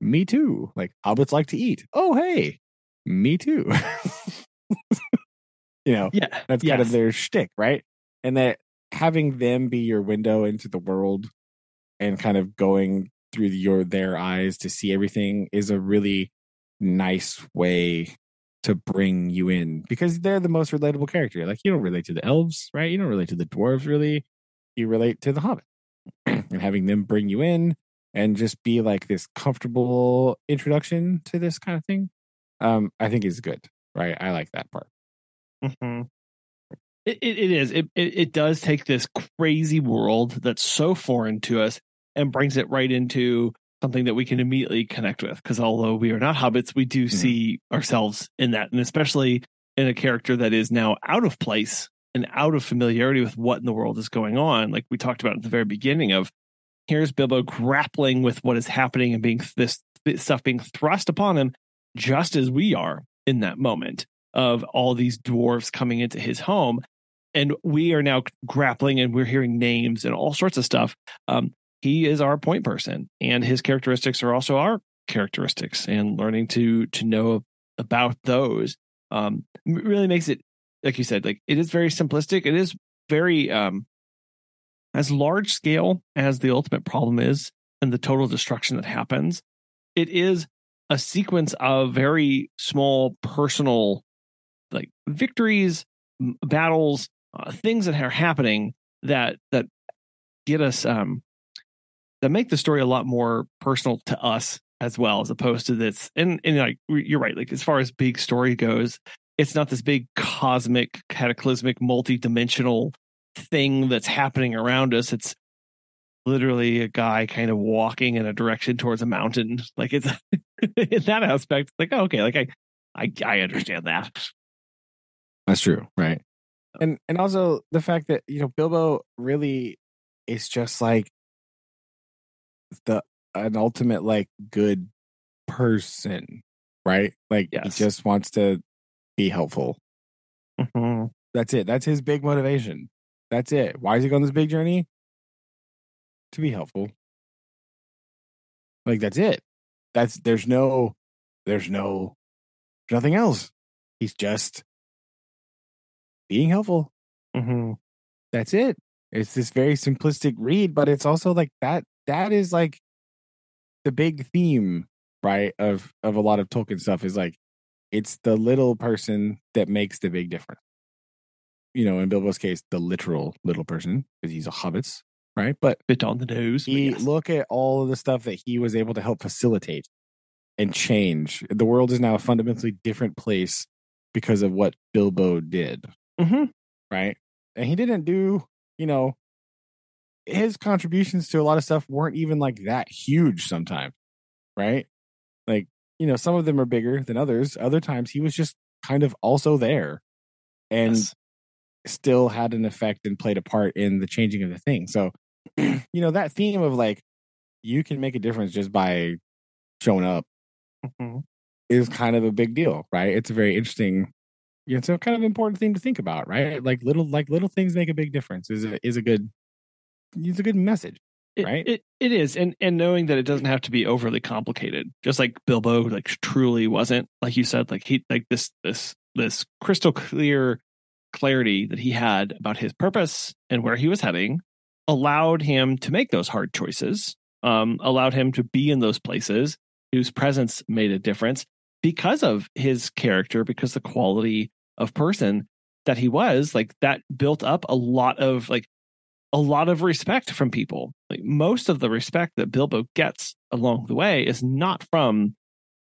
me too. Like hobbits like to eat. Oh, hey, me too. That's kind of their shtick, right? And that having them be your window into the world and kind of going through their eyes to see everything is a really nice way to bring you in because they're the most relatable character. Like you don't relate to the elves, right? You don't relate to the dwarves really. You relate to the hobbit. And having them bring you in and just be like this comfortable introduction to this kind of thing, I think is good, right? I like that part. It is. It does take this crazy world that's so foreign to us and brings it right into something that we can immediately connect with. Because although we are not hobbits, we do see ourselves in that, and especially in a character that is now out of place and out of familiarity with what in the world is going on. Like we talked about at the very beginning of, here's Bilbo grappling with what is happening and being this stuff being thrust upon him, just as we are in that moment of all these dwarves coming into his home. And we are now grappling and we're hearing names and all sorts of stuff. He is our point person, and his characteristics are also our characteristics, and learning to know about those really makes it, like you said, like it is very simplistic. It is very as large scale as the ultimate problem is and the total destruction that happens. It is a sequence of very small personal like victories, battles, things that are happening that get us that make the story a lot more personal to us as well, as opposed to this. And like you're right, like as far as big story goes, it's not this big cosmic, cataclysmic, multi-dimensional thing that's happening around us. It's literally a guy kind of walking in a direction towards a mountain. Like it's in that aspect, like, oh, okay, like I understand that. That's true, right? And also the fact that, you know, Bilbo really is just like an ultimate like good person, right? Like he just wants to be helpful. Mm-hmm. That's it. That's his big motivation. That's it. Why is he going this big journey? To be helpful. Like that's it. There's nothing else. He's just being helpful. Mm-hmm. That's it. It's this very simplistic read, but it's also like that is like the big theme, right? Of a lot of Tolkien stuff is like, it's the little person that makes the big difference. You know, in Bilbo's case, the literal little person, because he's a hobbit, right? But bit on the nose. Look at all of the stuff that he was able to help facilitate and change. The world is now a fundamentally different place because of what Bilbo did. Mm-hmm. Right? And he didn't do, you know, his contributions to a lot of stuff weren't even like that huge sometimes. Right? Like, you know, some of them are bigger than others. Other times he was just kind of also there and still had an effect and played a part in the changing of the thing. So, you know, that theme of like, you can make a difference just by showing up is kind of a big deal, right? It's a very interesting, it's a kind of important thing to think about, right? Like little things make a big difference is a good message, right? It is, and knowing that it doesn't have to be overly complicated, just like Bilbo, like truly wasn't, like you said, like he like this crystal clear clarity that he had about his purpose and where he was heading allowed him to make those hard choices, allowed him to be in those places whose presence made a difference because of his character, because the quality of person that he was, like that built up a lot of respect from people. Like most of the respect that Bilbo gets along the way is not from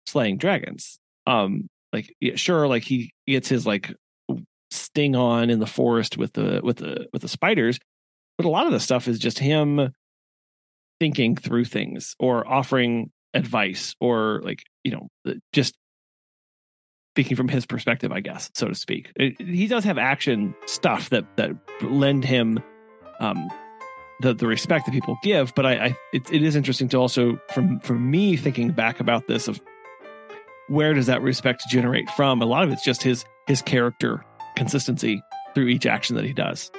slaying dragons. Like sure, like he gets his like sting on in the forest with the spiders, but a lot of the stuff is just him thinking through things or offering advice or like, you know, just speaking from his perspective, I guess, so to speak. He does have action stuff that lend him the respect that people give, but it is interesting to also from me thinking back about this of where does that respect generate from? A lot of it's just his character consistency through each action that he does.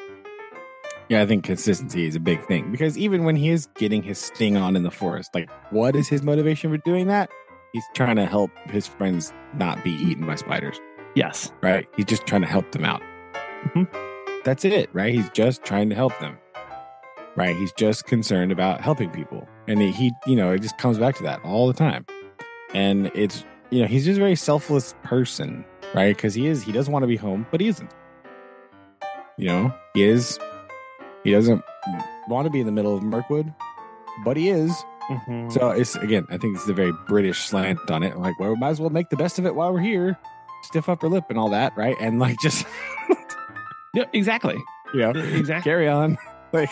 Yeah, I think consistency is a big thing because even when he is getting his sting on in the forest, like what is his motivation for doing that? He's trying to help his friends not be eaten by spiders. Yes. Right? He's just trying to help them out. Mm-hmm. That's it, right? He's just trying to help them. Right? He's just concerned about helping people. And he you know, it just comes back to that all the time. And it's, you know, he's just a very selfless person, right? Because he doesn't want to be home, but he isn't. You know, he doesn't want to be in the middle of Mirkwood, but he is. Mm-hmm. So it's, again, I think it's a very British slant on it. Like, well, we might as well make the best of it while we're here. Stiff upper lip and all that, right? And like just Yeah, exactly. Exactly. Carry on. Like,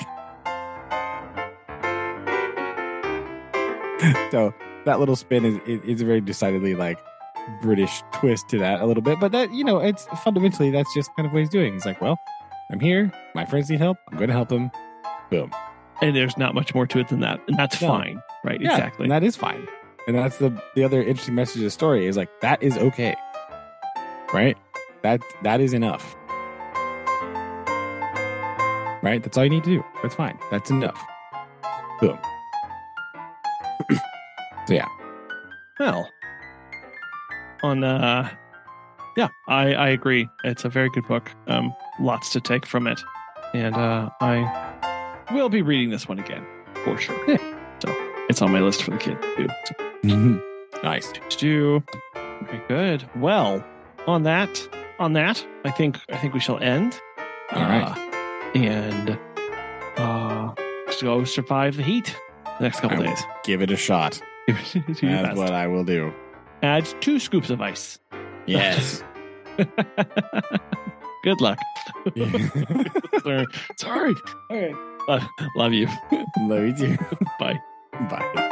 so that little spin is a very decidedly like British twist to that a little bit, but that, it's fundamentally, that's just kind of what he's doing. He's like, well, I'm here. My friends need help. I'm going to help them. Boom. And there's not much more to it than that. And that's fine. Right. Yeah, exactly. And that is fine. And that's the other interesting message of the story is like, that is okay. Right. That is enough. Right. That's all you need to do. That's fine. That's enough. Boom. So yeah. Well, I agree. It's a very good book. Lots to take from it. And I will be reading this one again for sure. Yeah. So it's on my list for the kid too. So. Nice. Very good. Well, on that, I think we shall end. All right. And just go survive the heat the next couple days. Give it a shot. That's what I will do. Add 2 scoops of ice. Yes. Good luck. Sorry. All right. Love you. Love you too. Bye. Bye.